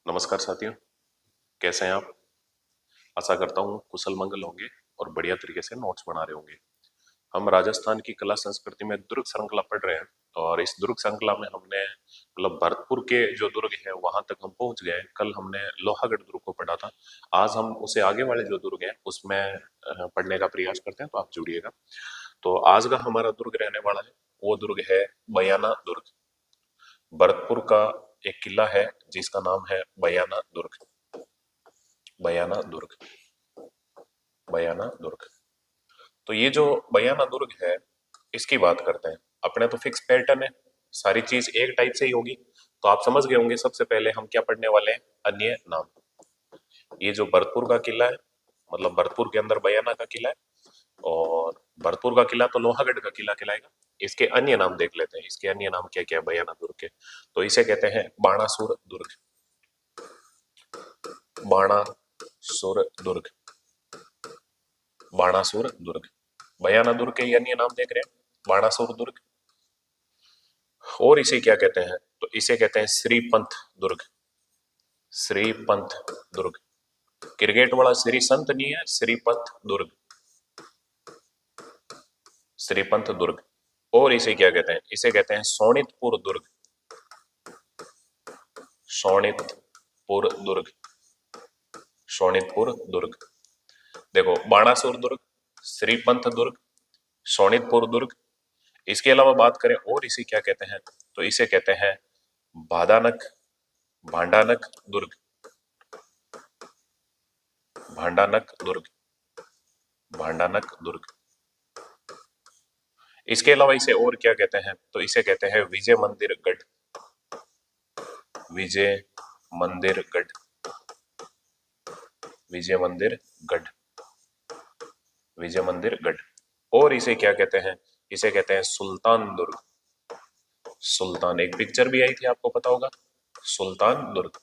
नमस्कार साथियों, कैसे हैं आप। आशा करता हूँ कुशल मंगल होंगे और बढ़िया तरीके से नोट्स बना रहे होंगे। हम राजस्थान की कला संस्कृति में दुर्ग श्रृंखला पढ़ रहे हैं और इस दुर्ग श्रृंखला में हमने भरतपुर के जो दुर्ग है वहां तक हम पहुंच गए। कल हमने लोहागढ़ दुर्ग को पढ़ा था। आज हम उसे आगे वाले जो दुर्ग है उसमें पढ़ने का प्रयास करते हैं, तो आप जुड़िएगा। तो आज का हमारा दुर्ग रहने वाला है, वो दुर्ग है बयाना दुर्ग। भरतपुर का एक किला है जिसका नाम है बयाना दुर्ग। बयाना दुर्ग, बयाना दुर्ग। तो ये जो बयाना दुर्ग है इसकी बात करते हैं। अपने तो फिक्स पैटर्न है, सारी चीज एक टाइप से ही होगी। तो आप समझ गए होंगे सबसे पहले हम क्या पढ़ने वाले हैं, अन्य नाम। ये जो भरतपुर का किला है, भरतपुर के अंदर बयाना का किला है, और भरतपुर का किला तो लोहागढ़ का किला कहलाएगा। इसके अन्य नाम देख लेते हैं, इसके अन्य नाम क्या क्या है बयाना दुर्ग के। तो इसे कहते हैं बाणासुर दुर्ग। बाणासुर दुर्ग, बाणासुर दुर्ग। बयाना दुर्ग के अन्य नाम देख रहे हैं, बाणासुर दुर्ग। और इसे क्या कहते हैं, तो इसे कहते हैं श्रीपंथ दुर्ग। श्रीपंथ दुर्ग, क्रिकेट वाला श्री संत नहीं है, श्रीपंथ दुर्ग, श्रीपंथ दुर्ग। और इसे क्या कहते हैं, इसे कहते हैं सोनितपुर दुर्ग। सोनितपुर दुर्ग, सोनितपुर दुर्ग। देखो, बाणासुर दुर्ग, श्रीपंथ दुर्ग, सोनितपुर दुर्ग। इसके अलावा बात करें और इसे क्या कहते हैं, तो इसे कहते हैं भादानक, भांडानक दुर्ग। भांडानक दुर्ग, भांडानक दुर्ग। इसके अलावा इसे और क्या कहते हैं, तो इसे कहते हैं विजय मंदिर गढ़। विजय मंदिर गढ़, विजय मंदिर गढ़, विजय मंदिर गढ़। और इसे क्या कहते हैं, इसे कहते हैं सुल्तान दुर्ग। सुल्तान, एक पिक्चर भी आई थी आपको पता होगा, सुल्तान दुर्ग।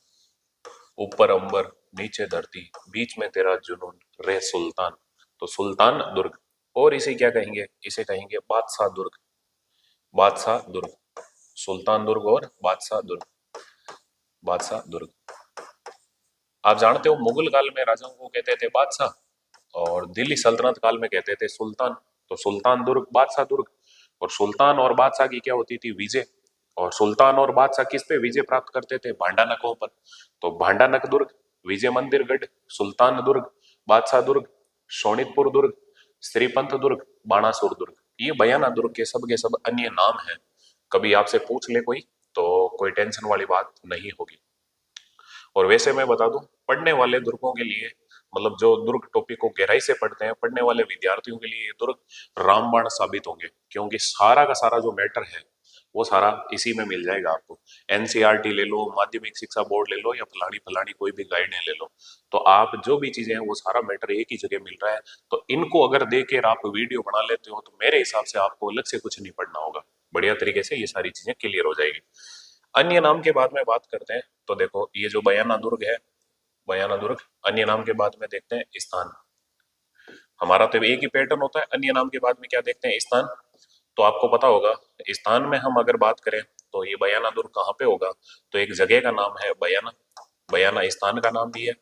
ऊपर अंबर नीचे धरती, बीच में तेरा जुनून रे सुल्तान। तो सुल्तान दुर्ग। और इसे क्या कहेंगे, इसे कहेंगे बादशाह दुर्ग। बादशाह दुर्ग, सुल्तान दुर्ग और बादशाह दुर्ग, बादशाह दुर्ग। आप जानते हो मुगल काल में राजाओं को कहते थे बादशाह, और दिल्ली सल्तनत काल में कहते थे सुल्तान। तो सुल्तान दुर्ग, बादशाह दुर्ग। और सुल्तान और बादशाह की क्या होती थी, विजय। और सुल्तान और बादशाह किस पे विजय प्राप्त करते थे, भांडानकों पर। तो भांडानक दुर्ग, विजय मंदिर गढ़, सुल्तान दुर्ग, बादशाह दुर्ग, शोणितपुर दुर्ग, श्रीपंथ दुर्ग, बाणासुर दुर्ग। ये बयाना दुर्ग के सब अन्य नाम हैं। कभी आपसे पूछ ले कोई तो कोई टेंशन वाली बात नहीं होगी। और वैसे मैं बता दूं, पढ़ने वाले दुर्गों के लिए, जो दुर्ग टॉपिक को गहराई से पढ़ते हैं, पढ़ने वाले विद्यार्थियों के लिए ये दुर्ग रामबाण साबित होंगे। क्योंकि सारा का सारा जो मैटर है वो सारा इसी में मिल जाएगा आपको। एनसीईआरटी ले लो, माध्यमिक शिक्षा बोर्ड ले लो, या फलानी फलानी कोई भी गाइडें ले लो, तो आप जो भी चीजें हैं वो सारा मैटर एक ही जगह मिल रहा है। तो इनको अगर देकर आप वीडियो बना लेते हो तो मेरे हिसाब से आपको अलग से कुछ नहीं पढ़ना होगा, बढ़िया तरीके से ये सारी चीजें क्लियर हो जाएगी। अन्य नाम के बाद में बात करते हैं। तो देखो, ये जो बयाना दुर्ग है, बयाना दुर्ग। अन्य नाम के बाद में देखते हैं स्थान। हमारा तो एक ही पैटर्न होता है, अन्य नाम के बाद में क्या देखते हैं, स्थान। तो आपको पता होगा, स्थान में हम अगर बात करें तो ये बयाना दुर्ग कहाँ पे होगा, तो एक जगह का नाम है बयाना। बयाना स्थान का नाम भी है।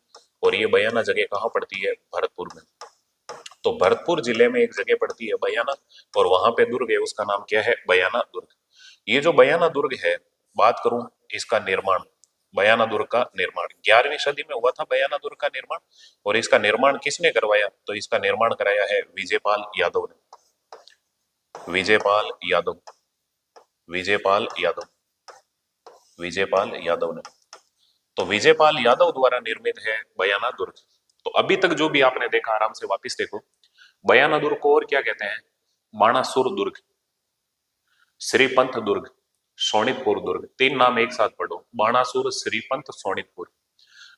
और ये बयाना जगह कहाँ पड़ती है, भरतपुर में। तो भरतपुर जिले में एक जगह पड़ती है बयाना, और वहां पे दुर्ग है, उसका नाम क्या है, बयाना दुर्ग। ये जो बयाना दुर्ग है, बात करूं इसका निर्माण, बयाना दुर्ग का निर्माण 11वीं सदी में हुआ था, बयाना दुर्ग का निर्माण। और इसका निर्माण किसने करवाया, तो इसका निर्माण कराया है विजयपाल यादव ने। विजयपाल यादव, विजयपाल यादव, विजयपाल यादव ने। तो विजयपाल यादव द्वारा निर्मित है बयाना दुर्ग। तो अभी तक जो भी आपने देखा, आराम से वापिस देखो। बयाना दुर्ग को और क्या कहते हैं, बाणासुर दुर्ग, श्रीपंथ दुर्ग, शोणितपुर दुर्ग। तीन नाम एक साथ पढ़ो, बाणासुर, श्रीपंथ, शोणितपुर।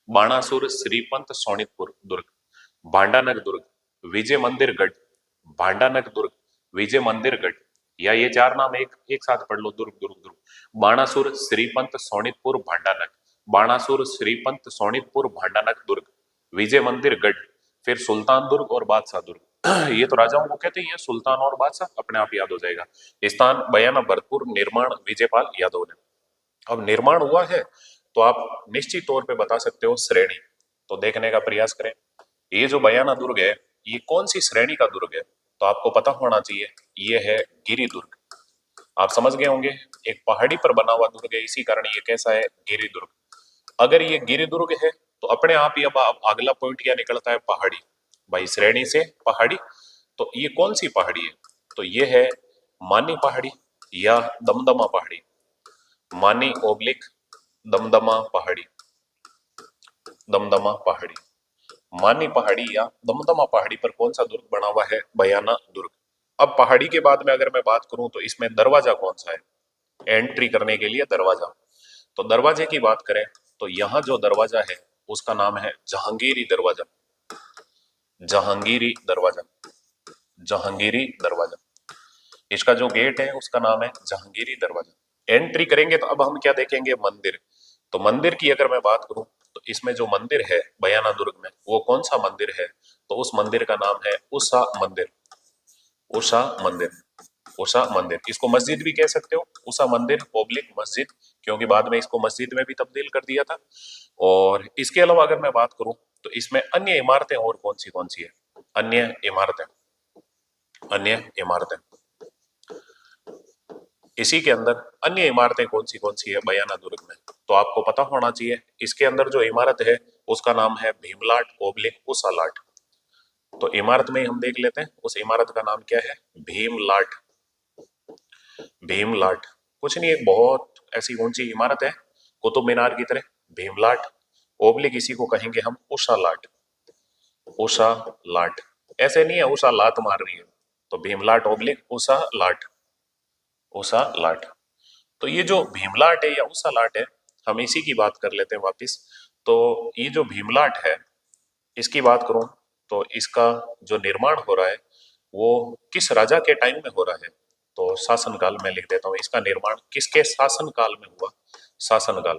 बाणासुर, श्रीपंथ, शोणितपुर दुर्ग, भांडानक दुर्ग, विजय मंदिर गढ़, भांडानक दुर्ग, विजय मंदिर गढ़। या ये चार नाम एक एक साथ पढ़ लो, दुर्ग दुर्ग दुर्ग। बाणासुर, श्रीपंथ, शोणितपुर, भांडानक। बाणासुर, श्रीपंथ, शोणितपुर, भांडानक दुर्ग, विजय मंदिर गढ़। फिर सुल्तान दुर्ग और बादशाह दुर्ग। ये तो राजाओं को कहते हैं, सुल्तान और बादशाह अपने आप याद हो जाएगा। स्थान बयाना भरतपुर, निर्माण विजयपाल यादव ने। अब निर्माण हुआ है तो आप निश्चित तौर पे बता सकते हो श्रेणी। तो देखने का प्रयास करें, ये जो बयाना दुर्ग है ये कौन सी श्रेणी का दुर्ग है, तो आपको पता होना चाहिए ये है गिरि दुर्ग। आप समझ गए होंगे, एक पहाड़ी पर बना हुआ दुर्ग है, इसी कारण ये कैसा है, गिरि दुर्ग। अगर ये गिरि दुर्ग है तो अपने आप ही अब अगला पॉइंट क्या निकलता है, पहाड़ी। भाई श्रेणी से पहाड़ी, तो ये कौन सी पहाड़ी है, तो ये है मानी पहाड़ी या दमदमा पहाड़ी। मानी ओब्लिक दमदमा पहाड़ी, दमदमा पहाड़ी, मानी पहाड़ी या दमदमा पहाड़ी पर कौन सा दुर्ग बना हुआ है, बयाना दुर्ग। अब पहाड़ी के बाद में अगर मैं बात करूं तो इसमें दरवाजा कौन सा है, एंट्री करने के लिए दरवाजा। तो दरवाजे की बात करें तो यहाँ जो दरवाजा है उसका नाम है जहांगीरी दरवाजा। जहांगीरी दरवाजा, जहांगीरी दरवाजा, इसका जो गेट है उसका नाम है जहांगीरी दरवाजा। एंट्री करेंगे तो अब हम क्या देखेंगे, मंदिर। तो मंदिर की अगर मैं बात करूं तो इसमें जो मंदिर है बयाना दुर्ग में वो कौन सा मंदिर है, तो उस मंदिर का नाम है उषा मंदिर। उषा मंदिर, उषा मंदिर, इसको मस्जिद भी कह सकते हो, उषा मंदिर पब्लिक मस्जिद, क्योंकि बाद में इसको मस्जिद में भी तब्दील कर दिया था। और इसके अलावा अगर मैं बात करूं तो इसमें अन्य इमारतें और कौन सी है, अन्य इमारतें, अन्य इमारतें, इसी के अंदर अन्य इमारतें कौन सी है बयाना दुर्ग में, तो आपको पता होना चाहिए इसके अंदर जो इमारत है उसका नाम है भीमलाट ओब्लिक उषालाट। तो इमारत में हम देख लेते हैं उस इमारत का नाम क्या है, भीमलाट। भीमलाट कुछ नहीं, एक बहुत ऐसी ऊंची इमारत है कुतुब मीनार की तरह, भीमलाट ओब्लिक इसी को कहेंगे हम उषालाट। उषालाट, ऐसे नहीं है उषा लात मार रही है, तो भीमलाट ओब्लिक उषालाट, उषालाट। तो ये जो भीमलाट है या उषालाट है, हम इसी की बात कर लेते हैं वापिस। तो ये जो भीमलाट है इसकी बात करूं तो इसका जो निर्माण हो रहा है वो किस राजा के टाइम में हो रहा है, तो शासनकाल में लिख देता हूं, इसका निर्माण किसके शासनकाल में हुआ, शासनकाल।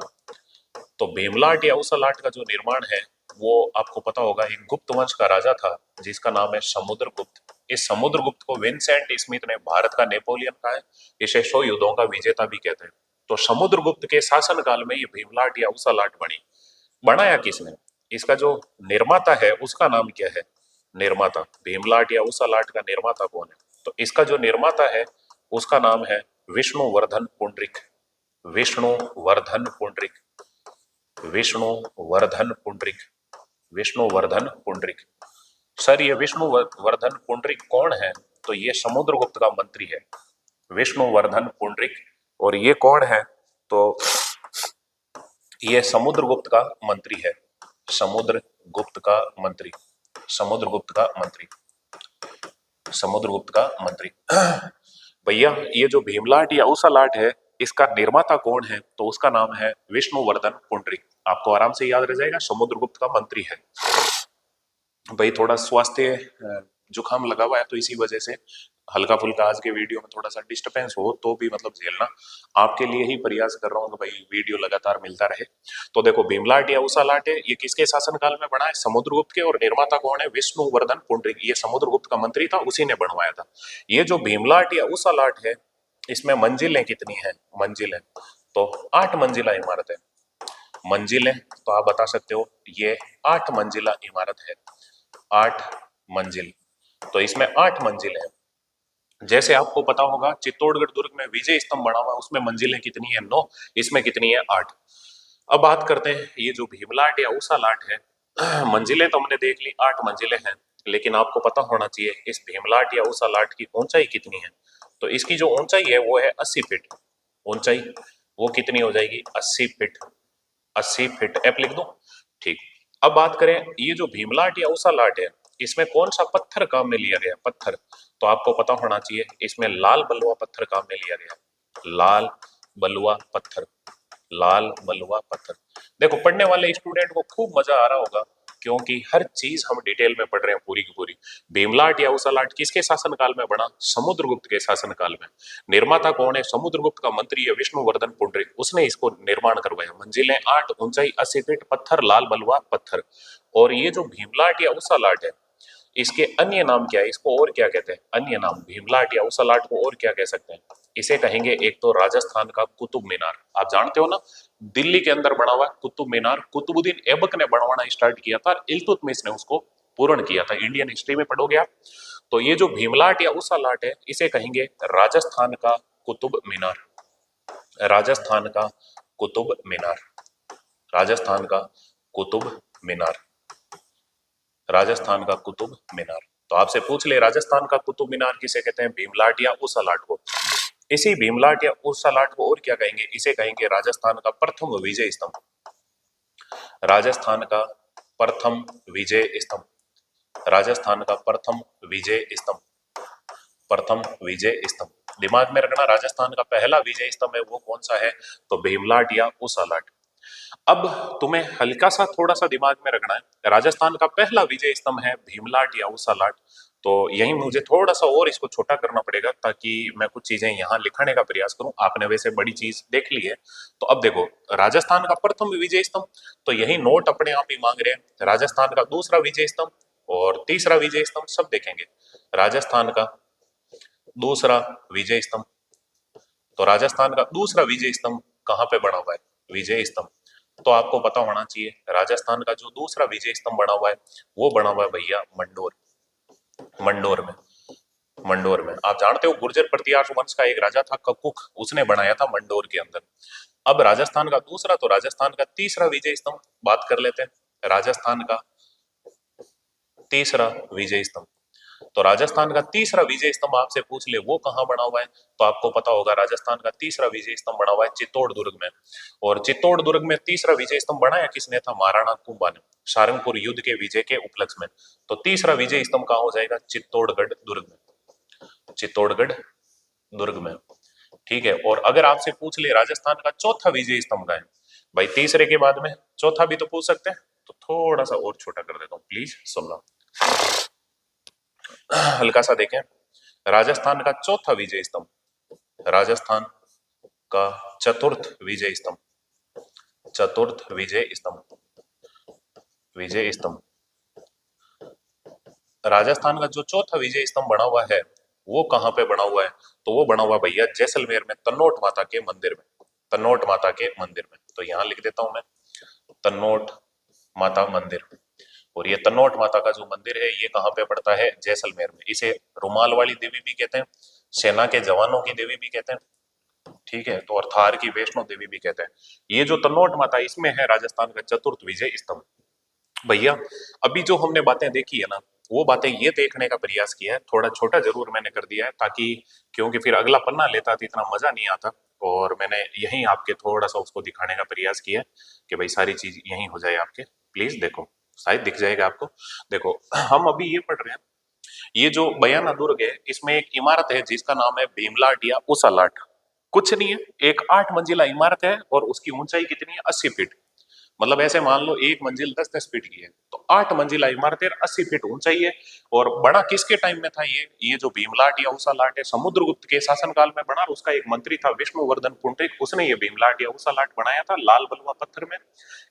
तो भीमलाट या उषालाट का जो निर्माण है वो आपको पता होगा एक गुप्त वंश का राजा था जिसका नाम है समुद्रगुप्त। इस समुद्रगुप्त को विंसेंट स्मिथ ने भारत का नेपोलियन कहा है, इसे 100 युद्धों का विजेता भी कहते हैं। तो समुद्रगुप्त के शासनकाल में ये भीमलाट या उषालाट बनी। बनाया किसने, इसका जो निर्माता है उसका नाम क्या है, निर्माता, भीमलाट या उषालाट का निर्माता कौन है, तो इसका जो निर्माता है उसका नाम है विष्णुवर्धन पुंडरीक। विष्णुवर्धन पुंडरीक, विष्णुवर्धन पुंडरीक, विष्णुवर्धन पुंडरीक। सर ये विष्णुवर्धन पुंडरीक कौन है, तो ये समुद्रगुप्त का मंत्री है, विष्णुवर्धन पुंडरीक। और ये कौन है, तो ये समुद्रगुप्त का मंत्री है, समुद्रगुप्त का मंत्री, समुद्रगुप्त का मंत्री, समुद्रगुप्त का मंत्री। भैया ये जो भीमलाट या उषालाट है इसका निर्माता कौन है, तो उसका नाम है विष्णुवर्धन पुंडरीक। आपको आराम से याद रह जाएगा, समुद्रगुप्त का मंत्री है। भाई थोड़ा स्वास्थ्य जुकाम लगा हुआ है तो इसी वजह से हल्का फुल्का आज के वीडियो में थोड़ा सा डिस्टर्बेंस हो तो भी मतलब झेलना, आपके लिए ही प्रयास कर रहा हूँ कि भाई वीडियो लगातार मिलता रहे। तो देखो भीमलाट या उषालाट है ये किसके शासनकाल में बना है, समुद्रगुप्त के, और निर्माता कौन है, विष्णुवर्धन पुंडरीक। ये समुद्रगुप्त का मंत्री था, उसी ने बनवाया था। ये जो भीमलाट या उषालाट है इसमें मंजिलें कितनी है, मंजिलें तो 8 मंजिला इमारत है। मंजिलें तो आप बता सकते हो ये 8 मंजिला इमारत है, 8 मंजिल। तो इसमें 8 मंजिल है। जैसे आपको पता होगा चित्तौड़गढ़ दुर्ग में विजय स्तंभ बना हुआ, उसमें मंजिलें कितनी है, 9, इसमें कितनी है, 8। अब बात करते हैं ये जो भीमलाट या उषालाट है, मंजिलें तो हमने देख ली 8 मंजिलें हैं, लेकिन आपको पता होना चाहिए इस भीमलाट या उषालाट की ऊंचाई कितनी है। तो इसकी जो ऊंचाई है वो है 80 फीट। ऊंचाई वो कितनी हो जाएगी, 80 फीट, 80 फीट। एप लिख दो, ठीक। अब बात करें ये जो भीमलाट या उषालाट है इसमें कौन सा पत्थर काम में लिया गया, पत्थर, तो आपको पता होना चाहिए इसमें लाल बलुआ पत्थर काम में लिया गया, लाल बलुआ पत्थर, लाल बलुआ पत्थर। देखो पढ़ने वाले स्टूडेंट को खूब मजा आ रहा होगा क्योंकि हर चीज हम डिटेल में पढ़ रहे हैं पूरी की पूरी। भीमलाट या उषालाट किसके शासनकाल में बना, समुद्रगुप्त के शासनकाल में। निर्माता कौन है, समुद्रगुप्त का मंत्री है विष्णुवर्धन पुंडरीक, उसने इसको निर्माण करवाया। मंजिलें 8, ऊंचाई 80 फीट, पत्थर लाल बलुआ पत्थर। और ये जो भीमलाट या उषालाट है इसके अन्य नाम क्या है, इसको और क्या कहते हैं, अन्य नाम भीमलाट या उषालाट को और क्या कह सकते हैं, इसे कहेंगे एक तो राजस्थान का कुतुब मीनार। आप जानते हो ना, दिल्ली के अंदर बना हुआ कुतुब मीनार कुतुबुद्दीन ऐबक ने बनवाना स्टार्ट किया था और इल्तुतमिश ने उसको पूर्ण किया था। इंडियन हिस्ट्री में पढ़ोगे आप। तो ये जो भीमलाट या उसा लाट है, इसे कहेंगे राजस्थान का कुतुब मीनार। राजस्थान का कुतुब मीनार। राजस्थान का कुतुब मीनार। राजस्थान का कुतुब मीनार। तो आपसे पूछ ले राजस्थान का कुतुब मीनार किसे कहते हैं, भीमलाट या उसा लाट को। इसी भीमलाट या उसा लाट को और क्या कहेंगे, इसे कहेंगे राजस्थान का प्रथम विजय स्तंभ। राजस्थान का प्रथम विजय स्तंभ। राजस्थान का प्रथम विजय स्तंभ। प्रथम विजय स्तंभ दिमाग में रखना। राजस्थान का पहला विजय स्तंभ है वो कौन सा है, तो भीमलाट या उसा लाट। अब तुम्हें हल्का सा थोड़ा सा दिमाग में रखना है, राजस्थान का पहला विजय स्तंभ है भीमलाट या उसा लाट। तो यही मुझे थोड़ा सा और इसको छोटा करना पड़ेगा ताकि मैं कुछ चीजें यहाँ लिखने का प्रयास करूं। आपने वैसे बड़ी चीज देख ली है। तो अब देखो, राजस्थान का प्रथम विजय स्तंभ, तो यही नोट अपने आप ही मांग रहे हैं। राजस्थान का दूसरा विजय स्तंभ और तीसरा विजय स्तंभ सब देखेंगे। राजस्थान का दूसरा विजय स्तंभ, तो राजस्थान का दूसरा विजय स्तंभ कहाँ पे बना हुआ है, विजय स्तंभ। तो आपको पता होना चाहिए राजस्थान का जो दूसरा विजय स्तंभ बना हुआ है वो बना हुआ है भैया मंडोर। मंडोर में। मंडोर में आप जानते हो गुर्जर प्रतिहार वंश का एक राजा था ककुक, उसने बनाया था मंडोर के अंदर। अब राजस्थान का दूसरा, तो राजस्थान का तीसरा विजय स्तंभ बात कर लेते हैं। राजस्थान का तीसरा विजय स्तंभ, तो राजस्थान का तीसरा विजय स्तंभ आपसे पूछ ले वो कहाँ बना हुआ है, तो आपको पता होगा राजस्थान का तीसरा विजय स्तंभ बना हुआ है चित्तौड़ दुर्ग में। और चित्तौड़ दुर्ग में तीसरा विजय स्तंभ बनाया किसने था, महाराणा कुंभा ने, सारंगपुर युद्ध के विजय के उपलक्ष्य में। तो तीसरा विजय स्तंभ कहाँ हो जाएगा, चित्तौड़गढ़ दुर्ग में। चित्तौड़गढ़ दुर्ग में, ठीक है। और अगर आपसे पूछ ले राजस्थान का चौथा विजय स्तंभ का है, भाई तीसरे के बाद में चौथा भी तो पूछ सकते हैं, तो थोड़ा सा और छोटा कर देता हूँ, प्लीज सुनना। हल्का सा देखें, राजस्थान का चौथा विजय स्तंभ, राजस्थान का चतुर्थ विजय स्तंभ। चतुर्थ विजय स्तंभ, विजय स्तंभ। राजस्थान का जो चौथा विजय स्तंभ बना हुआ है वो कहां पे बना हुआ है, तो वो बना हुआ भैया जैसलमेर में तन्नोट माता के मंदिर में। तन्नोट माता के मंदिर में, तो यहां लिख देता हूं मैं, तन्नोट माता मंदिर। और ये तन्नोट माता का जो मंदिर है ये कहाँ पे पड़ता है, जैसलमेर में। इसे रुमाल वाली देवी भी कहते हैं, सेना के जवानों की देवी भी कहते हैं, ठीक है। तो और थार की वैष्णो देवी भी कहते हैं। ये जो तन्नोट माता इसमें है राजस्थान का चतुर्थ विजय स्तंभ। भैया अभी जो हमने बातें देखी है ना, वो बातें ये देखने का प्रयास किया है, थोड़ा छोटा जरूर मैंने कर दिया है ताकि, क्योंकि फिर अगला पन्ना लेता तो इतना मजा नहीं आता। और मैंने यहीं आपके थोड़ा सा उसको दिखाने का प्रयास किया है कि भाई सारी चीज यहीं हो जाए आपके। प्लीज देखो, शायद दिख जाएगा आपको। देखो हम अभी ये पढ़ रहे हैं, ये जो बयाना दुर्ग है इसमें एक इमारत है जिसका नाम है भीमलाट या उसालाट। कुछ नहीं है, एक 8 मंजिला इमारत है और उसकी ऊंचाई कितनी है, 80 फीट। मतलब ऐसे मान लो एक मंजिल 10-10 फीट की है, तो 8 मंजिला इमारत है, 80 फीट ऊंचाई है। और बड़ा किसके टाइम में था ये जो भीमलाट या उसालाट है, समुद्रगुप्त के शासनकाल में बना। उसका एक मंत्री था विष्णुवर्धन पुंडरिक, उसने ये भीमलाट या उसालाट बनाया था लाल बलुआ पत्थर में।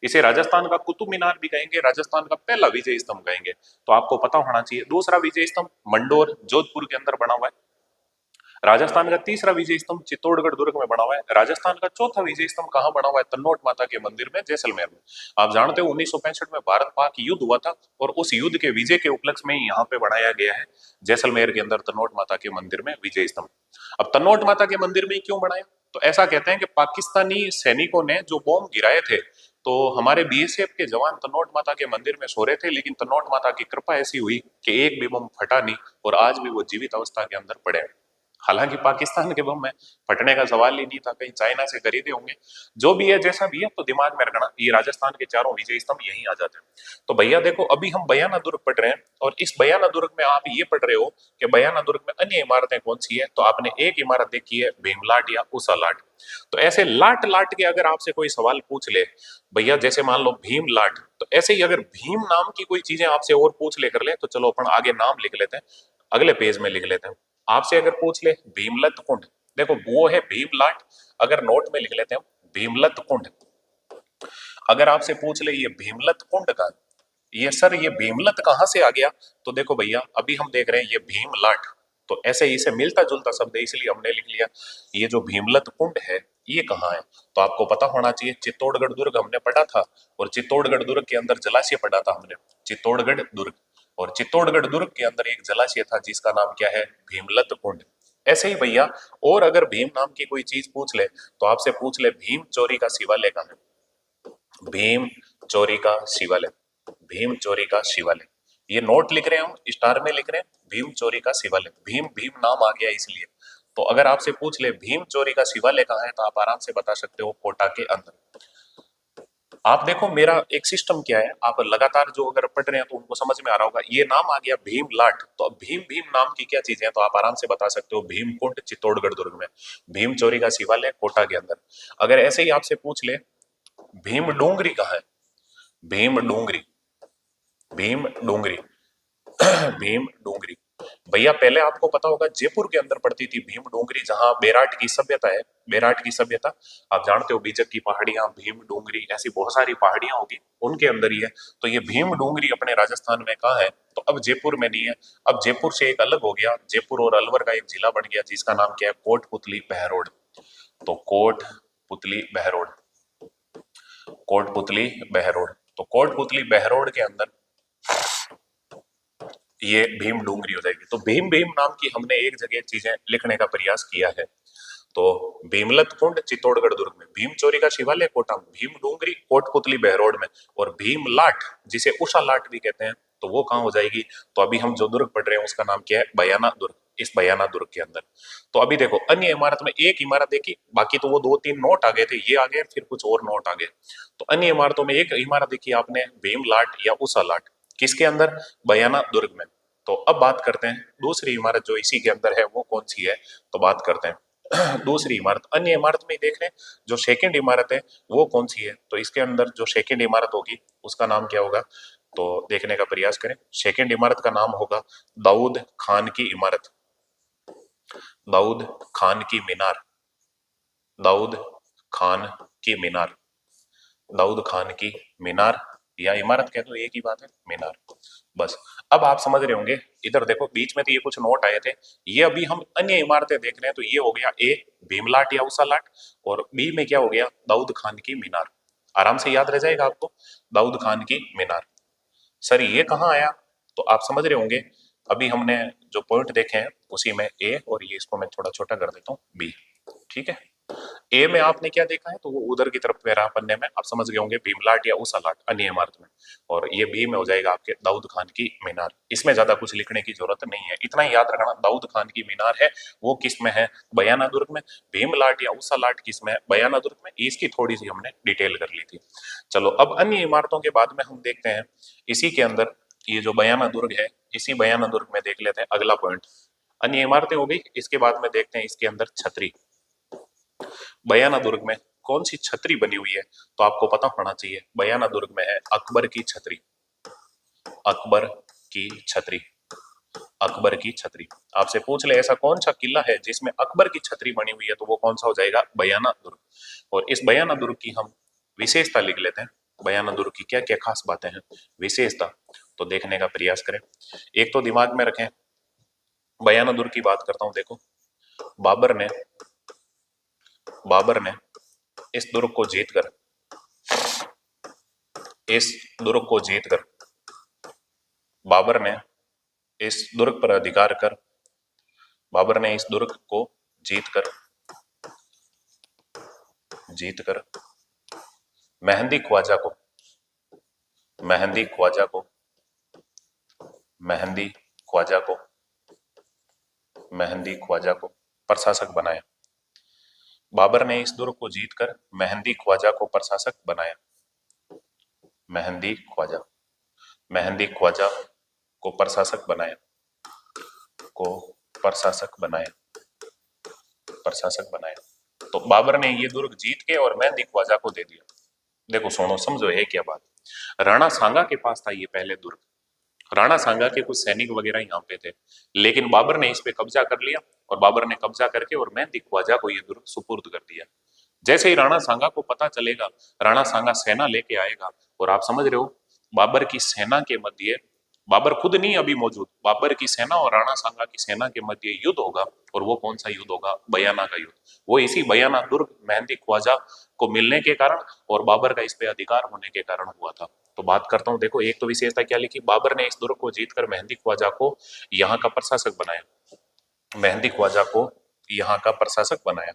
इसे राजस्थान का कुतुब मीनार भी कहेंगे, राजस्थान का पहला विजय स्तंभ कहेंगे। तो आपको पता होना चाहिए दूसरा विजय स्तंभ मंडोर जोधपुर के अंदर बना हुआ है। राजस्थान का तीसरा विजय स्तंभ चित्तौड़गढ़ दुर्ग में बना हुआ है। राजस्थान का चौथा विजय स्तंभ कहाँ बना हुआ है, तन्नोट माता के मंदिर में, जैसलमेर में। आप जानते हो 1965 में भारत पाक युद्ध हुआ था और उस युद्ध के विजय के उपलक्ष्य में यहाँ पे बनाया गया है जैसलमेर के अंदर तन्नोट माता के मंदिर में विजय स्तंभ। अब तन्नोट माता के मंदिर में क्यों बनाया, तो ऐसा कहते हैं कि पाकिस्तानी सैनिकों ने जो बॉम्ब गिराए थे, तो हमारे बीएसएफ के जवान तन्नोट माता के मंदिर में सो रहे थे, लेकिन तन्नोट माता की कृपा ऐसी हुई कि एक भी बम फटा नहीं और आज भी वो जीवित अवस्था के अंदर पड़े हैं। हालांकि पाकिस्तान के बम में फटने का सवाल ही नहीं था, कहीं चाइना से खरीदे होंगे। जो भी है जैसा भी है, तो दिमाग में रखना ये राजस्थान के चारों विजय स्तंभ यहीं आ जाते हैं। तो भैया देखो अभी हम बयाना दुर्ग पढ़ रहे हैं और इस बयाना दुर्ग में आप ये पढ़ रहे हो कि बयाना दुर्ग में अन्य इमारतें कौन सी है, तो आपने एक इमारत देखी है भीमलाट या उसालाट। तो ऐसे लाट लाट के अगर आपसे कोई सवाल पूछ ले भैया, जैसे मान लो भीम लाट, तो ऐसे ही अगर भीम नाम की कोई चीजें आपसे और पूछ ले कर ले, तो चलो अपन आगे नाम लिख लेते हैं, अगले पेज में लिख लेते हैं। आपसे अगर पूछ ले भीमलत कुंड, देखो वो है भीमलाट, अगर नोट में लिख लेते हैं भीमलत कुंड। अगर आपसे पूछ ले ये भीमलत कुंड का, ये सर ये भीमलत कहां से आ गया, तो देखो भैया अभी हम देख रहे हैं ये भीमलाट, तो ऐसे ही इसे मिलता जुलता शब्द है, इसलिए हमने लिख लिया। ये जो भीमलत कुंड है ये कहाँ है, तो आपको पता होना चाहिए चित्तौड़गढ़ दुर्ग हमने पढ़ा था, और चित्तौड़गढ़ दुर्ग के अंदर जलाशय पढ़ा था हमने, चित्तौड़गढ़ दुर्ग, और चित्तौड़गढ़ दुर्ग के अंदर एक जलाशय था जिसका नाम क्या है, भीमलत कुंड। ऐसे ही भैया, और अगर भीम नाम की कोई चीज पूछ ले तो आपसे पूछ ले भीम चोरी का शिवालय कहाँ है, भीम चोरी का शिवालय, भीम चोरी का शिवालय, ये नोट लिख रहे हैं हम, स्टार में लिख रहे हैं भीम चोरी का शिवालय, भीम भीम नाम आ गया इसलिए। तो अगर आपसे पूछ ले भीम चोरी का शिवालय कहाँ है, तो आप आराम से बता सकते हो कोटा के अंदर। आप देखो मेरा एक सिस्टम क्या है, आप लगातार जो अगर पढ़ रहे हैं तो उनको समझ में आ रहा होगा, ये नाम आ गया भीम लाट, तो अब भीम भीम नाम की क्या चीजें हैं, तो आप आराम से बता सकते हो भीम कुंड चित्तौड़गढ़ दुर्ग में, भीम चोरी का शिवालय कोटा के अंदर। अगर ऐसे ही आपसे पूछ ले भीम डोंगरी कहाँ है, भीम डोंगरी, भीम डोंगरी, भीम डोंगरी, भैया पहले आपको पता होगा जयपुर के अंदर पड़ती थी भीम डोंगरी, जहां बेराट की सभ्यता है, बेराट की सभ्यता आप जानते हो, बीजक की पहाड़ियां, भीम डोंगरी, ऐसी बहुत सारी पहाड़ियां होगी उनके अंदर ही है। तो ये भीम डोंगरी अपने राजस्थान में कहाँ है, तो अब जयपुर में नहीं है, अब जयपुर से एक अलग हो गया, जयपुर और अलवर का एक जिला बन गया जिसका नाम क्या है, कोटपुतली बहरोड। तो कोटपुतली बहरोड, कोटपुतली बहरोड, तो कोटपुतली बहरोड के अंदर ये भीम डूंगरी हो जाएगी। तो भीम भीम नाम की हमने एक जगह चीजें लिखने का प्रयास किया है। तो भीमलत कुंड चित्तौड़गढ़ दुर्ग में, भीम चोरी का शिवालय कोटा में, भीम डूंगरी कोटपुतली बहरोड में, और भीम लाट जिसे उषा लाट भी कहते हैं, तो वो कहाँ हो जाएगी, तो अभी हम जो दुर्ग पढ़ रहे हैं उसका नाम क्या है, बयाना दुर्ग, इस बयाना दुर्ग के अंदर। तो अभी देखो अन्य इमारत में एक इमारत देखी, बाकी तो वो दो तीन नोट आ गए थे, ये आ गए फिर कुछ और नोट आ गए। तो अन्य इमारतों में एक इमारत देखी आपने भीम लाट या उषा लाट, किसके अंदर, बयाना दुर्ग में। तो अब बात करते हैं दूसरी इमारत जो इसी के अंदर है वो कौन सी है, तो बात करते हैं दूसरी इमारत, अन्य इमारत में देख रहे हैं जो सेकंड इमारत है वो कौन सी है, तो इसके अंदर जो सेकंड इमारत होगी उसका नाम क्या होगा, तो देखने का प्रयास करें। सेकंड इमारत का नाम होगा दाऊद खान की इमारत, दाऊद खान की मीनार, दाऊद खान की मीनार, दाऊद खान की मीनार, या इमारत कह दो एक ही बात है, मीनार, बस। अब आप समझ रहे होंगे, इधर देखो बीच में तो ये कुछ नोट आए थे, ये अभी हम अन्य इमारतें देख रहे हैं, तो ये हो गया ए भीमलाट या उषालाट, और बी में क्या हो गया, दाऊद खान की मीनार। आराम से याद रह जाएगा आपको, दाऊद खान की मीनार। सर ये कहाँ आया, तो आप समझ रहे होंगे, अभी हमने जो पॉइंट देखे हैं उसी में ए, और ये इसको मैं थोड़ा छोटा कर देता हूँ, बी, ठीक है। ए में आपने क्या देखा है, तो वो उधर की तरफ रहा पन्ने में, आप समझ गए होंगे भीमलाट या उसालाट अन्य इमारत में, और ये बी में हो जाएगा आपके दाऊद खान की मीनार। इसमें ज्यादा कुछ लिखने की जरूरत नहीं है, इतना ही याद रखना दाऊद खान की मीनार है वो किस में है, बयाना दुर्ग में, भीमलाट या उसालाट किस में है, बयाना दुर्ग में। इसकी थोड़ी सी हमने डिटेल कर ली थी। चलो अब अन्य इमारतों के बाद में हम देखते हैं इसी के अंदर, ये जो बयाना दुर्ग है इसी बयाना दुर्ग में देख लेते हैं अगला पॉइंट, अन्य इमारतें हो गई, इसके बाद में देखते हैं इसके अंदर छतरी, बयाना दुर्ग में कौन सी छतरी बनी हुई है, तो आपको पता होना चाहिए बयाना दुर्ग में है अकबर की छतरी, अकबर की छतरी, अकबर की छतरी। आपसे पूछ ले ऐसा कौन सा किला है जिसमें अकबर की छतरी बनी हुई है, तो वो कौन सा हो जाएगा, बयाना दुर्ग। और इस बयाना दुर्ग की हम विशेषता लिख लेते हैं, बयाना दुर्ग की क्या क्या खास बातें हैं, विशेषता, तो देखने का प्रयास करें। एक तो दिमाग में रखें, बयाना दुर्ग की बात करता हूं, देखो बाबर ने इस दुर्ग को जीतकर, इस दुर्ग को जीतकर, बाबर ने इस दुर्ग पर अधिकार कर, बाबर ने इस दुर्ग को जीतकर, जीतकर मेहंदी ख्वाजा को, मेहंदी ख्वाजा को, मेहंदी ख्वाजा को, मेहंदी ख्वाजा को प्रशासक बनाया। बाबर ने इस दुर्ग को जीतकर मेहंदी ख्वाजा को प्रशासक बनाया, मेहंदी ख्वाजा, मेहंदी ख्वाजा को प्रशासक बनाया, को प्रशासक बनाया, प्रशासक बनाया। तो बाबर ने ये दुर्ग जीत के और मेहंदी ख्वाजा को दे दिया। देखो सुनो समझो है क्या बात, राणा सांगा के पास था ये पहले दुर्ग, राणा सांगा के कुछ सैनिक वगैरह यहाँ पे थे, लेकिन बाबर ने इस पे कब्जा कर लिया, और बाबर ने कब्जा करके और मेहंदी ख्वाजा को ये दुर्ग सुपुर्द कर दिया। जैसे ही राणा सांगा को पता चलेगा, राणा सांगा सेना लेके आएगा, और आप समझ रहे हो बाबर की सेना के मध्य, बाबर खुद नहीं अभी मौजूद, बाबर की सेना और राणा सांगा की सेना के मध्य युद्ध होगा। और वो कौन सा युद्ध होगा? बयाना का युद्ध। वो इसी बयाना दुर्ग मेहंदी ख्वाजा को मिलने के कारण और बाबर का इस पे अधिकार होने के कारण हुआ था। तो बात करता हूं, देखो एक तो विशेषता क्या लिखी, बाबर ने इस दुर्ग को जीतकर मेहंदी ख्वाजा को यहाँ का प्रशासक बनाया। मेहंदी ख्वाजा को यहाँ का प्रशासक बनाया।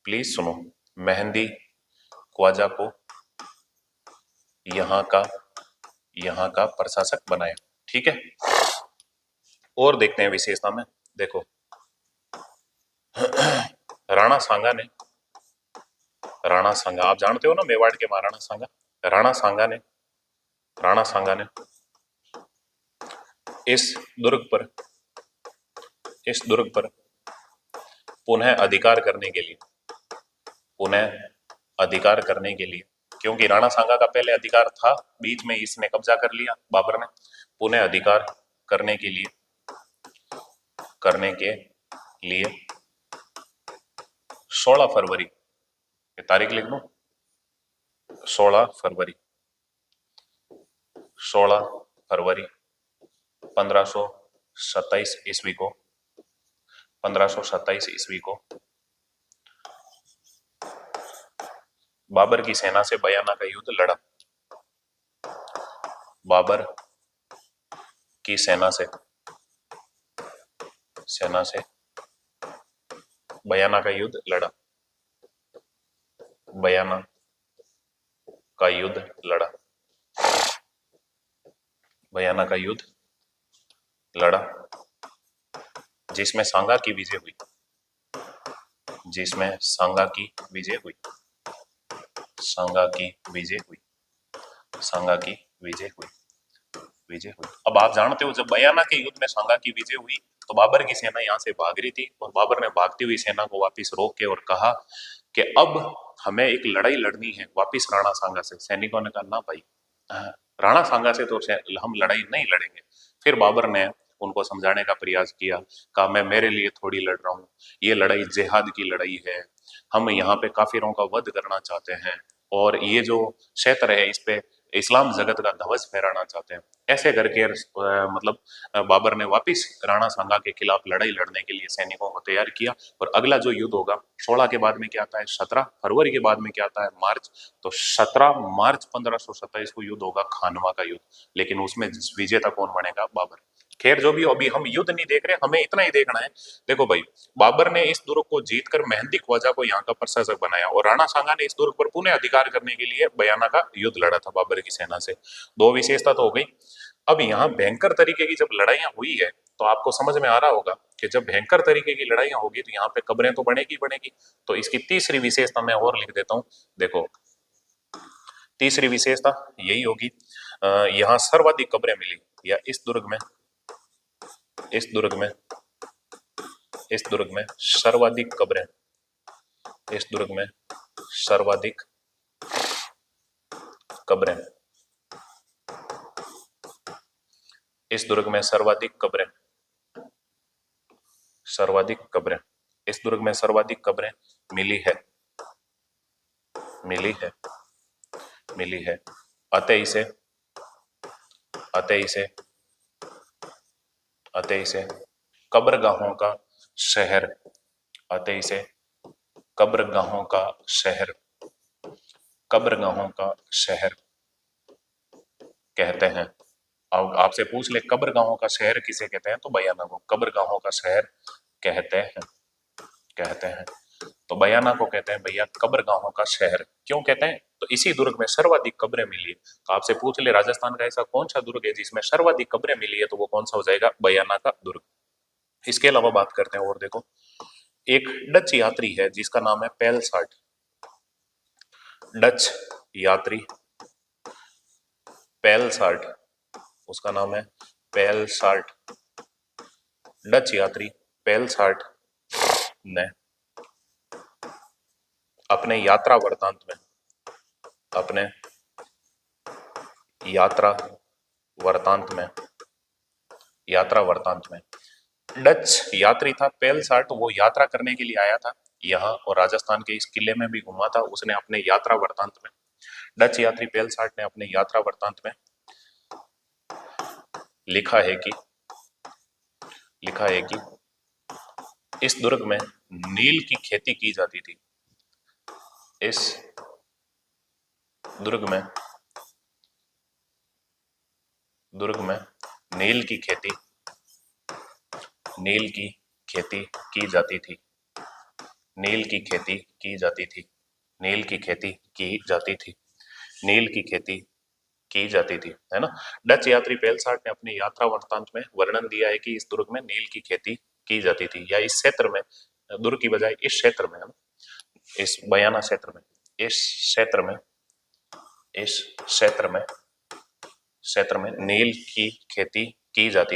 प्लीज सुनो, मेहंदी ख्वाजा को यहाँ का प्रशासक बनाया। ठीक है, और देखते हैं विशेषता में। देखो राणा सांगा ने, राणा सांगा आप जानते हो ना, मेवाड़ के महाराणा सांगा। राणा सांगा ने इस दुर्ग पर पुनः अधिकार करने के लिए, क्योंकि राणा सांगा का पहले अधिकार था, बीच में इसने कब्जा कर लिया बाबर ने, पुनः अधिकार करने के लिए 16 फरवरी, तारीख लिख दो, 16 फरवरी 1527 ईस्वी को 1527 ईस्वी को बाबर की सेना से बयाना का युद्ध लड़ा। बाबर की सेना से बयाना का युद्ध लड़ा। बयाना का युद्ध लड़ा। बयाना का युद्ध लड़ा जिसमें सांगा की विजय हुई। जिसमें सांगा की विजय हुई। सांगा की विजय हुई। सांगा की विजय हुई। विजय हुई। अब आप जानते हो, जब बयाना के युद्ध में सांगा की विजय हुई तो बाबर की सेना यहां से भाग रही थी और बाबर ने भागती हुई सेना को वापस रोक के और कहा कि अब हमें एक लड़ाई लड़नी है वापस राणा सांगा से। सैनिकों ने कहा ना भाई, राणा सांगा से तो हम लड़ाई नहीं लड़ेंगे। फिर बाबर ने उनको समझाने का प्रयास किया, कहा मैं मेरे लिए थोड़ी लड़ रहा हूँ, ये लड़ाई जिहाद की लड़ाई है, हम यहाँ पे काफिरों का वध करना चाहते हैं और ये जो क्षेत्र है इस पे इस्लाम जगत का ध्वज फहराना चाहते हैं। ऐसे करके मतलब बाबर ने वापिस राणा सांगा के खिलाफ लड़ाई लड़ने के लिए सैनिकों को तैयार किया। और अगला जो युद्ध होगा 16 के बाद में क्या आता है, 17 फरवरी के बाद में क्या आता है, मार्च। तो 17 मार्च 1527 को युद्ध होगा, खानवा का युद्ध। लेकिन उसमें विजेता कौन बनेगा? बाबर। खैर जो भी हो, अभी हम युद्ध नहीं देख रहे, हमें इतना ही देखना है। देखो भाई, बाबर ने इस दुर्ग को जीतकर मेहंदी ख्वाजा को यहाँ का प्रशासक बनाया और राणा सांगा ने इस दुर्ग पर पुनः अधिकार करने के लिए बयाना का युद्ध लड़ा था बाबर की सेना से। दो विशेषता तो हो गई। अब यहाँ भयंकर तरीके की जब लड़ाइयां हुई है तो आपको समझ में आ रहा होगा कि जब भयंकर तरीके की लड़ाइयां होगी तो यहाँ पे कब्रें तो बनेगी। तो इसकी तीसरी विशेषता मैं और लिख देता हूँ। देखो तीसरी विशेषता यही होगी, यहाँ सर्वाधिक कब्रें मिली, या इस दुर्ग में सर्वाधिक कब्रें, इस दुर्ग में सर्वाधिक कब्रें, इस दुर्ग में सर्वाधिक कब्रें, इस दुर्ग में सर्वाधिक कब्रें मिली है। अतः इसे कब्रगाहों का शहर, अतः इसे कब्रगाहों का शहर कहते हैं। अब आपसे पूछ ले कब्रगाहों का शहर किसे कहते हैं, तो बयाना को कब्रगाहों का शहर कहते हैं। तो बयाना को कहते हैं भैया कब्रगाहों का शहर। क्यों कहते हैं? तो इसी दुर्ग में सर्वाधिक कब्रें मिली। तो आपसे पूछ ले राजस्थान का ऐसा कौन सा दुर्ग है जिसमें सर्वाधिक कब्रें मिली है, तो वो कौन सा हो जाएगा? बयाना का दुर्ग। इसके अलावा बात करते हैं और देखो, एक डच यात्री है जिसका नाम है पेलसार्ट। डच यात्री पेलसार्ट, उसका नाम है पेलसार्ट। डच यात्री पेलसार्ट ने अपने यात्रा वृतांत में डच यात्री था पेलसार्ट, वो यात्रा करने के लिए आया था यहाँ और राजस्थान के इस किले में भी घुमा था। उसने अपने यात्रा वृतांत में, डच यात्री पेलसार्ट ने अपने यात्रा वृतांत में लिखा है कि लिखा है कि इस दुर्ग में नील की खेती की जाती थी। इस दुर्ग में नील की खेती की जाती थी। नील की खेती की जाती थी। नील की खेती की जाती थी। नील की खेती की जाती थी, है ना। डच यात्री पेलसाट ने अपनी यात्रा वृत्तांत में वर्णन दिया है कि इस दुर्ग में नील की खेती की जाती थी, या इस क्षेत्र में, दुर्ग की बजाय इस क्षेत्र में, है ना, इस बयाना क्षेत्र में, इस क्षेत्र में, इस क्षेत्र में नील की खेती की जाती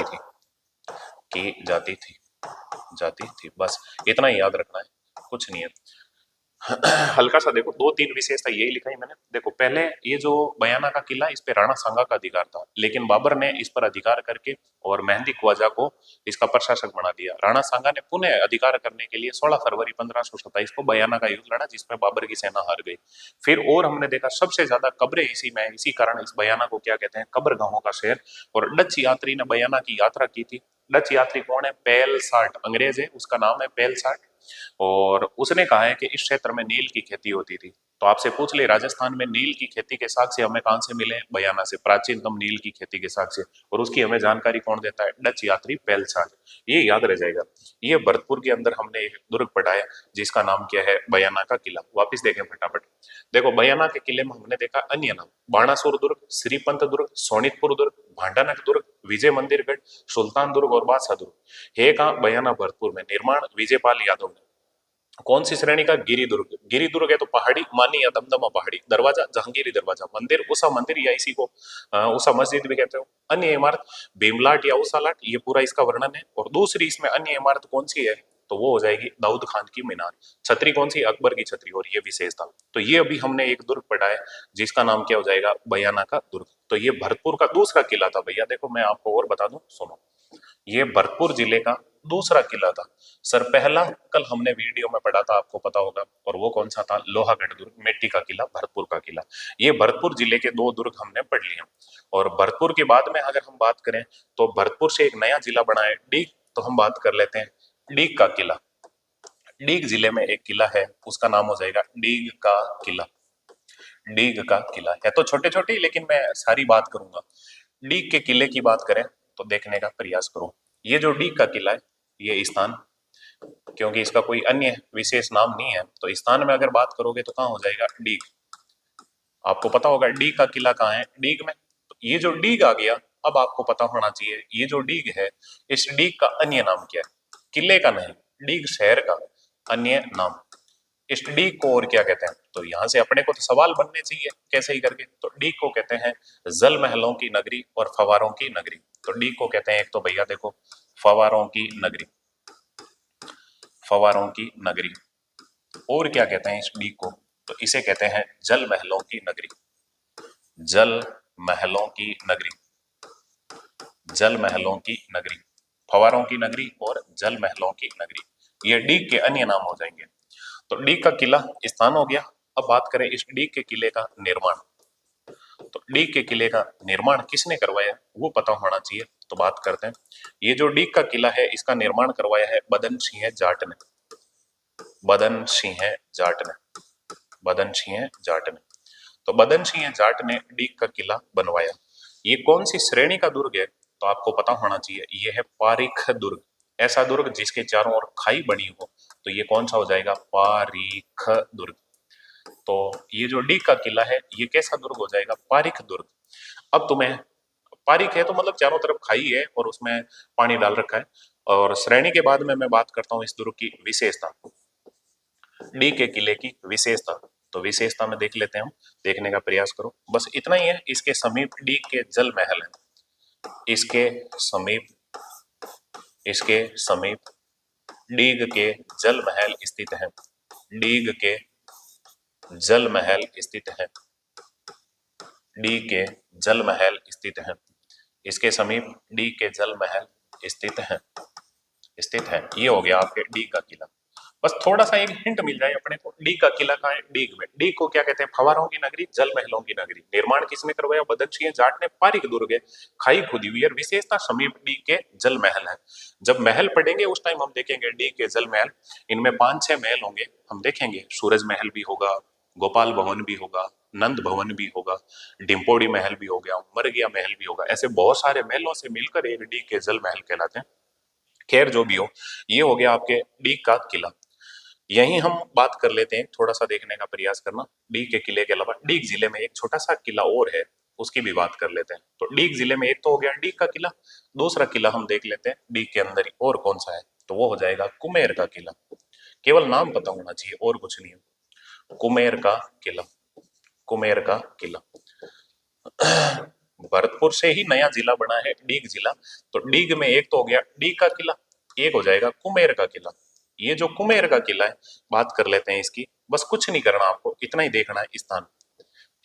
थी। बस इतना ही याद रखना है, कुछ नहीं है। हल्का सा देखो, दो तीन विशेषता यही लिखा है मैंने। देखो, पहले ये जो बयाना का किला, इस पे राणा सांगा का अधिकार था, लेकिन बाबर ने इस पर अधिकार करके और मेहंदी ख्वाजा को इसका प्रशासक बना दिया। राणा सांगा ने पुनः अधिकार करने के लिए 16 फरवरी 1527 को बयाना का युद्ध लड़ा, जिसमें बाबर की सेना हार गई। फिर और हमने देखा सबसे ज्यादा कब्रें इसी में, इसी कारण इस बयाना को क्या कहते हैं, कब्रगाहों का शहर। और डच यात्री ने बयाना की यात्रा की थी। डच यात्री कौन है? पेलसाट, अंग्रेज है, उसका नाम है पेलसाट। और उसने कहा है कि इस क्षेत्र में नील की खेती होती थी। तो आपसे पूछ ले, राजस्थान में नील की खेती के साक्ष्य हमें कहां से मिले? बयाना से, प्राचीनतम नील की खेती के साक्ष्य। और उसकी हमें जानकारी कौन देता है? डच यात्री पेलसाट। ये याद रह जाएगा। ये भरतपुर के अंदर हमने एक दुर्ग पढ़ाया जिसका नाम क्या है? बयाना का किला। वापिस देखें फटाफट। देखो, बयाना के किले में हमने देखा अन्य नाम: बाणासुर दुर्ग, श्रीपंत दुर्ग, सोनितपुर दुर्ग, भांडानक दुर्ग, विजय मंदिरगढ़, सुल्तान दुर्ग और बादशाह दुर्ग। है कहां? बयाना भरतपुर में। निर्माण विजयपाल यादव ने। कौन सी श्रेणी का? गिरी दुर्ग। गिरी दुर्ग है तो पहाड़ी, मानी या दमदमा पहाड़ी। दरवाजा जहांगीरी दरवाजा। मंदिर उषा मंदिर, या इसी को उषा मस्जिद भी कहते हो। अन्य इमारत भीमलाट या उषा लाट, ये पूरा इसका वर्णन है। और दूसरी इसमें अन्य इमारत कौन सी है? तो वो हो जाएगी दाऊद खान की मीनार। छतरी कौन सी? अकबर की छतरी। और ये विशेषता, तो ये अभी हमने एक दुर्ग पढ़ा है जिसका नाम क्या हो जाएगा? बयाना का दुर्ग। तो ये भरतपुर का दूसरा किला था भैया। देखो, मैं आपको और बता दूं, सुनो। ये भरतपुर जिले का दूसरा किला था। सर, पहला कल हमने वीडियो में पढ़ा था, आपको पता होगा, और वो कौन सा था? लोहागढ़ दुर्ग, मिट्टी का किला, भरतपुर का किला। ये भरतपुर जिले के दो दुर्ग हमने पढ़ लिए। और भरतपुर के बाद में अगर हम बात करें तो भरतपुर से एक नया जिला बना है, डीग। तो हम बात कर लेते हैं डीग का किला। डीग जिले में एक किला है, उसका नाम हो जाएगा डीग का किला। डीग का किला है तो छोटे छोटे, लेकिन मैं सारी बात करूंगा। डीग के किले की बात करें तो देखने का प्रयास करो। ये जो डीग का किला है, ये स्थान, क्योंकि इसका कोई अन्य विशेष नाम नहीं है, तो स्थान में अगर बात करोगे तो कहाँ हो जाएगा? डीग। आपको पता होगा डीग का किला कहाँ है? डीग में। तो ये जो डीग आ गया, अब आपको पता होना चाहिए ये जो डीग है, इस डीग का अन्य नाम क्या है? किले का नहीं, डीग शहर का अन्य नाम। इस डीग को और क्या कहते हैं? तो यहां से अपने को तो सवाल बनने चाहिए कैसे ही करके। तो डीग को कहते हैं जल महलों की नगरी और फवारों की नगरी। तो डीग को कहते हैं, एक तो भैया देखो, फवारों की नगरी, फवारों की नगरी। और क्या कहते हैं इस डीग को? तो इसे कहते हैं जल महलों की नगरी। जल महलों की नगरी। जल महलों की नगरी, फवारों की नगरी और जल महलों की नगरी, ये डीग के अन्य नाम हो जाएंगे। तो डीग का किला स्थान हो गया। अब बात करें इस डीग के किले का निर्माण। तो डीग के किले का निर्माण किसने करवाया, वो पता होना चाहिए। तो बात करते हैं, ये जो डीग का किला है, इसका निर्माण करवाया है बदन सिंह जाट ने। बदन सिंह जाट ने। बदन सिंह जाट ने। तो बदन सिंह जाट ने डीग का किला बनवाया। ये कौन सी श्रेणी का दुर्ग है? तो आपको पता होना चाहिए, ये है पारीख दुर्ग। ऐसा दुर्ग जिसके चारों ओर खाई बनी हो, तो ये कौन सा हो जाएगा? पारीख दुर्ग। तो ये जो डीग का किला है, ये कैसा दुर्ग हो जाएगा? पारीख दुर्ग। अब तुम्हें, पारीख है तो मतलब चारों तरफ खाई है और उसमें पानी डाल रखा है। और श्रेणी के बाद में मैं बात करता हूँ इस दुर्ग की विशेषता, डीग के किले की विशेषता। तो विशेषता में देख लेते हैं हम, देखने का प्रयास करो। बस इतना ही है, इसके समीप डीग के जल महल है। इसके समीप, इसके समीप डीग के जल महल स्थित है। डीग के जल महल स्थित है। डीग के जल महल स्थित है। इसके समीप डीग के जल महल स्थित है। स्थित है, ये हो गया आपके डीग का किला। बस थोड़ा सा एक हिंट मिल जाए अपने को। डीग का किला कहाँ है? डीग में। डीग को क्या कहते हैं? फवारों की नगरी, जल महलों की नगरी। निर्माण किसने करवाया? बदनसिंह जाट ने। पारिक दुर्ग है, खाई खुदी हुई है, विशेषता समीप डीग के जल महल है। जब महल पढ़ेंगे उस टाइम हम देखेंगे डीग के जल महल, इनमें 5-6 महल होंगे, हम देखेंगे। सूरज महल भी होगा, गोपाल भवन भी होगा, नंद भवन भी होगा, डिम्पोड़ी महल भी हो गया, मरगिया महल भी होगा। ऐसे बहुत सारे महलों से मिलकर एक डीग के जल महल कहलाते हैं। खैर जो भी हो, ये हो गया आपके डीग का किला। यहीं हम बात कर लेते हैं, थोड़ा सा देखने का प्रयास करना। डीग के किले के अलावा डीग जिले में एक छोटा सा किला और है, उसकी भी बात कर लेते हैं। तो डीग जिले में एक तो हो गया डीग का किला, दूसरा किला हम देख लेते हैं डीग के अंदर ही और कौन सा है, तो वो हो जाएगा कुमेर का किला। केवल नाम पता होना चाहिए और कुछ नहीं है। कुमेर का किला, कुमेर का किला। भरतपुर से ही नया जिला बना है डीग जिला। तो डीग में एक तो हो गया डीग का किला, एक हो जाएगा कुमेर का किला। ये जो कुमेर का किला है, बात कर लेते हैं इसकी। बस कुछ नहीं करना आपको, इतना ही देखना है स्थान,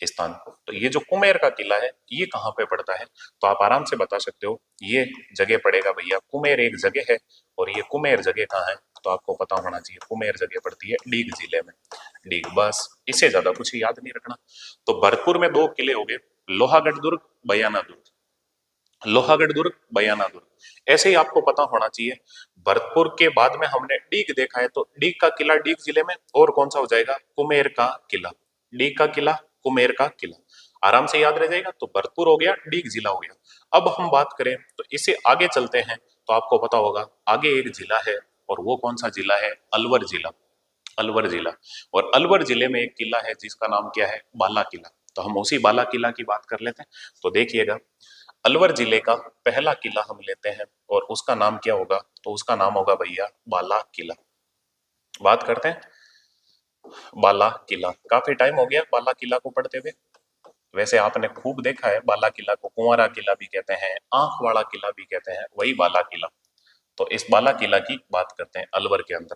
स्थान। तो ये जो कुमेर का किला है, ये कहाँ पे पड़ता है? तो आप आराम से बता सकते हो, ये जगह पड़ेगा भैया, कुमेर एक जगह है, और ये कुमेर जगह कहाँ है? तो आपको पता होना चाहिए, कुमेर जगह पड़ती है डीग जिले में। डीग, बस इससे ज्यादा कुछ याद नहीं रखना। तो भरतपुर में 2 किले हो गए, लोहागढ़ दुर्ग, बयाना दुर्ग। लोहागढ़ दुर्ग, बयाना दुर्ग, ऐसे ही आपको पता होना चाहिए। भरतपुर के बाद में हमने डीग देखा है, तो डीग का किला डीग जिले में, और कौन सा हो जाएगा? कुमेर का किला। डीग का किला, कुमेर का किला, आराम से याद रह जाएगा। तो भरतपुर हो गया, डीग जिला हो गया। अब हम बात करें तो इससे आगे चलते हैं, तो आपको पता होगा आगे एक जिला है, और वो कौन सा जिला है? अलवर जिला। अलवर जिला। और अलवर जिले में एक किला है जिसका नाम क्या है? बाला किला। तो हम उसी बाला किला की बात कर लेते हैं। तो देखिएगा, अलवर जिले का पहला किला हम लेते हैं, और उसका नाम क्या होगा? तो उसका नाम होगा भैया बाला किला। बात करते हैं बाला किला। काफी टाइम हो गया बाला किला को पढ़ते हुए। वैसे आपने खूब देखा है बाला किला को, कुंवारा किला भी कहते हैं, आंख वाला किला भी कहते हैं, वही बाला किला। तो इस बाला किला की बात करते हैं अलवर के अंदर।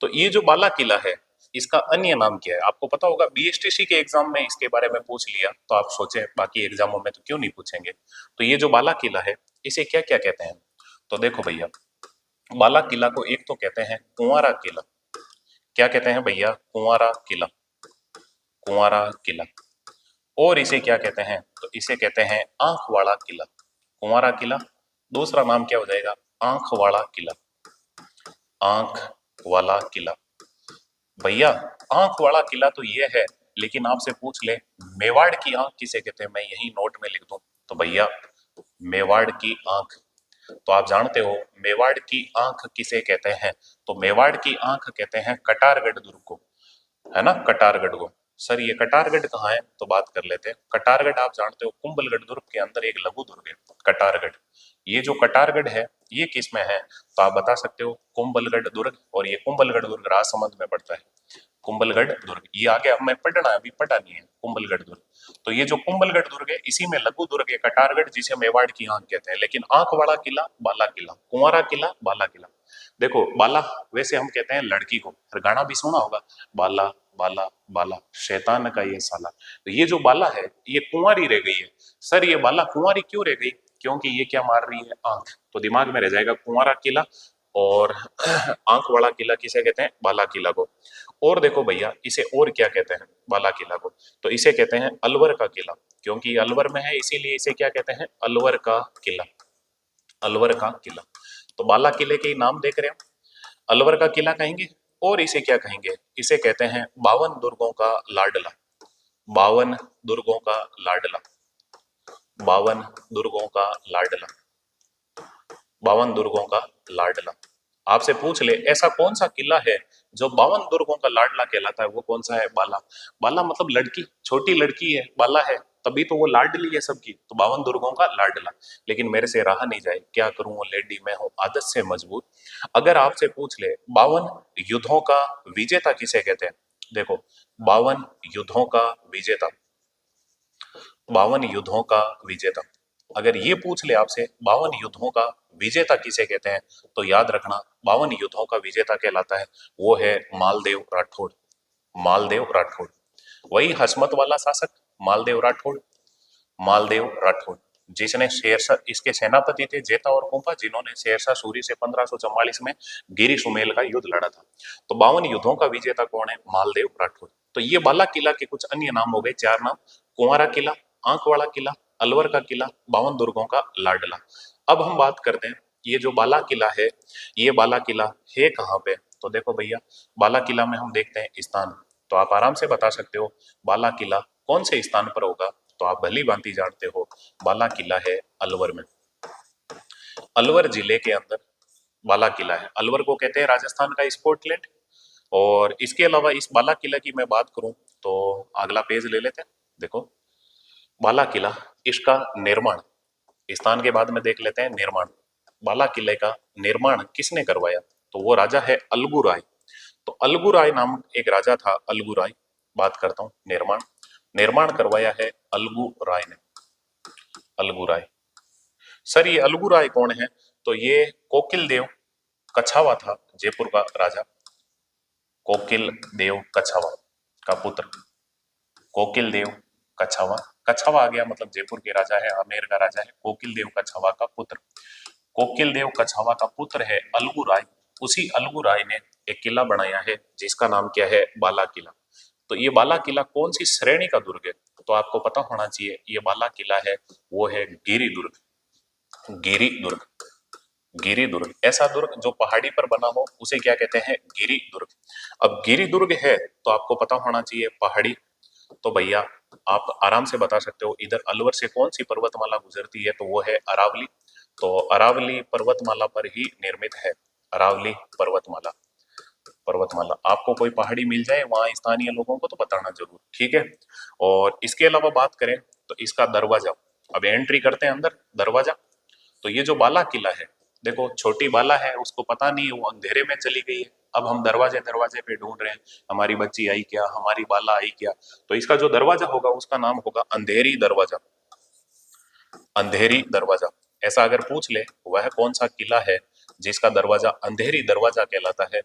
तो ये जो बाला किला है, इसका अन्य नाम क्या है? आपको पता होगा, बीएसटीसी के एग्जाम में इसके बारे में पूछ लिया, तो आप सोचे बाकी एग्जामों में तो क्यों नहीं पूछेंगे। तो ये जो बाला किला है, इसे क्या क्या कहते हैं? तो देखो भैया, बाला किला को एक तो कहते हैं कुंवारा किला। क्या कहते हैं भैया? कुंवारा किला, कुंवारा किला। और इसे क्या कहते हैं? तो इसे कहते हैं आंख वाला किला। कुंवारा किला, दूसरा नाम क्या हो जाएगा? आंख वाला किला, आंख वाला किला। भैया आंख वाला किला तो ये है, लेकिन आपसे पूछ ले मेवाड़ की आंख किसे कहते हैं, मैं यही नोट में लिख दूं। तो भैया मेवाड़ की आंख, तो आप जानते हो मेवाड़ की आंख किसे कहते हैं? तो मेवाड़ की आंख कहते हैं कटारगढ़ दुर्ग को, है ना, कटारगढ़ को। सर ये कटारगढ़ कहाँ है? तो बात कर लेते हैं। कटारगढ़ आप जानते हो कुंभलगढ़ दुर्ग के अंदर एक लघु दुर्ग है कटारगढ़। ये जो कटारगढ़ है, ये किस में है? तो आप बता सकते हो कुंभलगढ़ दुर्ग, और ये कुंभलगढ़ दुर्ग राजसमंद में पड़ता है। कुंभलगढ़ दुर्ग, ये आगे हमें पढ़ना है, अभी पढ़ा नहीं है कुंभलगढ़ दुर्ग। तो ये जो कुंभलगढ़ दुर्ग है, इसी में लघु दुर्ग है कटारगढ़, जिसे मेवाड़ की आंख कहते हैं। लेकिन आंख वाला किला बाला किला, कुंवारा किला बाला किला। देखो बाला, वैसे हम कहते हैं लड़की को, फिर गाना भी सुना होगा, बाला बाला बाला शैतान का ये साला। तो ये जो बाला है, ये कुंवारी रह गई है। सर ये बाला कुंवारी क्यों रह गई? क्योंकि ये क्या मार रही है? आंख। तो दिमाग में रह जाएगा कुंवारा किला, और आंख वाला किला किसे कहते हैं? बाला किला को। और देखो भैया, इसे और क्या कहते हैं बाला किला को? तो इसे कहते हैं अलवर का किला, क्योंकि ये अलवर में है, इसीलिए इसे क्या कहते हैं? अलवर का किला, अलवर का किला। तो बाला किले के ही नाम देख रहे हो, अलवर का किला कहेंगे। और इसे क्या कहेंगे? इसे कहते हैं 52 दुर्गों का लाडला, 52 दुर्गों का लाडला, 52 दुर्गों का लाडला, 52 दुर्गों का लाडला। आपसे पूछ ले ऐसा कौन सा किला है जो 52 दुर्गों का लाडला कहलाता है, वो कौन सा है? बाला। बाला मतलब लड़की, छोटी लड़की है, बाला है, तभी तो वो लाडली है सबकी। तो 52 दुर्गों का लाडला। लेकिन मेरे से रहा नहीं जाए, क्या करूं, वो लेडी मैं हूं आदत से मजबूत। अगर आपसे पूछ ले 52 युद्धों का विजेता किसे कहते हैं? देखो 52 युद्धों का विजेता, 52 युद्धों का विजेता। अगर ये पूछ ले आपसे 52 युद्धों का विजेता किसे कहते हैं, तो याद रखना 52 युद्धों का विजेता कहलाता है, वो है मालदेव राठौड़, मालदेव राठौड़। वही हसमत वाला शासक मालदेव राठौड़, मालदेव राठौड़। जिसने शेरशाह, इसके सेनापति थे जेता और कुंभा, जिन्होंने शेरशाह सूरी से 1544 में गिरी सुमेल का युद्ध लड़ा था। तो 52 युद्धों का विजेता कौन है? मालदेव राठौर। तो ये बाला किला के कुछ अन्य नाम हो गए, 4 नाम। कुंवारा किला, आंख वाला किला, अलवर का किला, 52 दुर्गों का लाडला। अब हम बात करते हैं, ये जो बाला किला है, ये बाला किला है कहाँ पे? तो देखो भैया, बाला किला में हम देखते हैं स्थान, तो आप आराम से बता सकते हो बाला किला कौन से स्थान पर होगा। तो आप भली भांति जानते हो बाला किला है अलवर में। अलवर जिले के अंदर बाला किला है। अलवर को कहते हैं राजस्थान का स्कॉटलैंड। और इसके अलावा इस बाला किला की मैं बात करूं तो अगला पेज ले लेते हैं। देखो बाला किला, इसका निर्माण, स्थान के बाद में देख लेते हैं निर्माण। बाला किले का निर्माण किसने करवाया? तो वो राजा है अलगू राय। तो अलगू राय नाम एक राजा था, अलगू राय। बात करता हूं निर्माण, निर्माण करवाया है अलगू राय ने। अलगू राय, सर ये अलगू राय कौन है? तो ये कोकिल देव कछावा था, जयपुर का राजा। कोकिल देव कछावा का पुत्र, कोकिल देव कछावा। कछावा आ गया मतलब जयपुर के राजा है, आमेर का राजा है, कोकिल देव कछावा का पुत्र। कोकिल देव कछावा का पुत्र है अलगू राय। उसी अलगू राय ने एक किला बनाया है जिसका नाम क्या है? बाला किला। तो ये बाला किला कौन सी श्रेणी का दुर्ग है? तो आपको पता होना चाहिए, ये बाला किला है वो है गिरी दुर्ग। गिरी दुर्ग, गिरी दुर्ग, ऐसा दुर्ग जो पहाड़ी पर बना हो उसे क्या कहते हैं? गिरी दुर्ग। अब गिरी दुर्ग है तो आपको पता होना चाहिए पहाड़ी। तो भैया आप आराम से बता सकते हो इधर अलवर से कौन सी पर्वतमाला गुजरती है? तो वो है अरावली। तो अरावली पर्वतमाला पर ही निर्मित है, अरावली पर्वतमाला। पर्वतमाला, आपको कोई पहाड़ी मिल जाए वहां स्थानीय लोगों को तो बताना जरूर, ठीक है। और इसके अलावा बात करें तो इसका दरवाजा, अब एंट्री करते हैं अंदर, दरवाजा। तो ये जो बाला किला है, देखो छोटी बाला है, उसको पता नहीं है, वो अंधेरे में चली गई है। अब हम दरवाजे दरवाजे पे ढूंढ रहे हैं, हमारी बच्ची आई क्या, हमारी बाला आई क्या। तो इसका जो दरवाजा होगा उसका नाम होगा अंधेरी दरवाजा। अंधेरी दरवाजा, ऐसा अगर पूछ ले वह कौन सा किला है जिसका दरवाजा अंधेरी दरवाजा कहलाता है,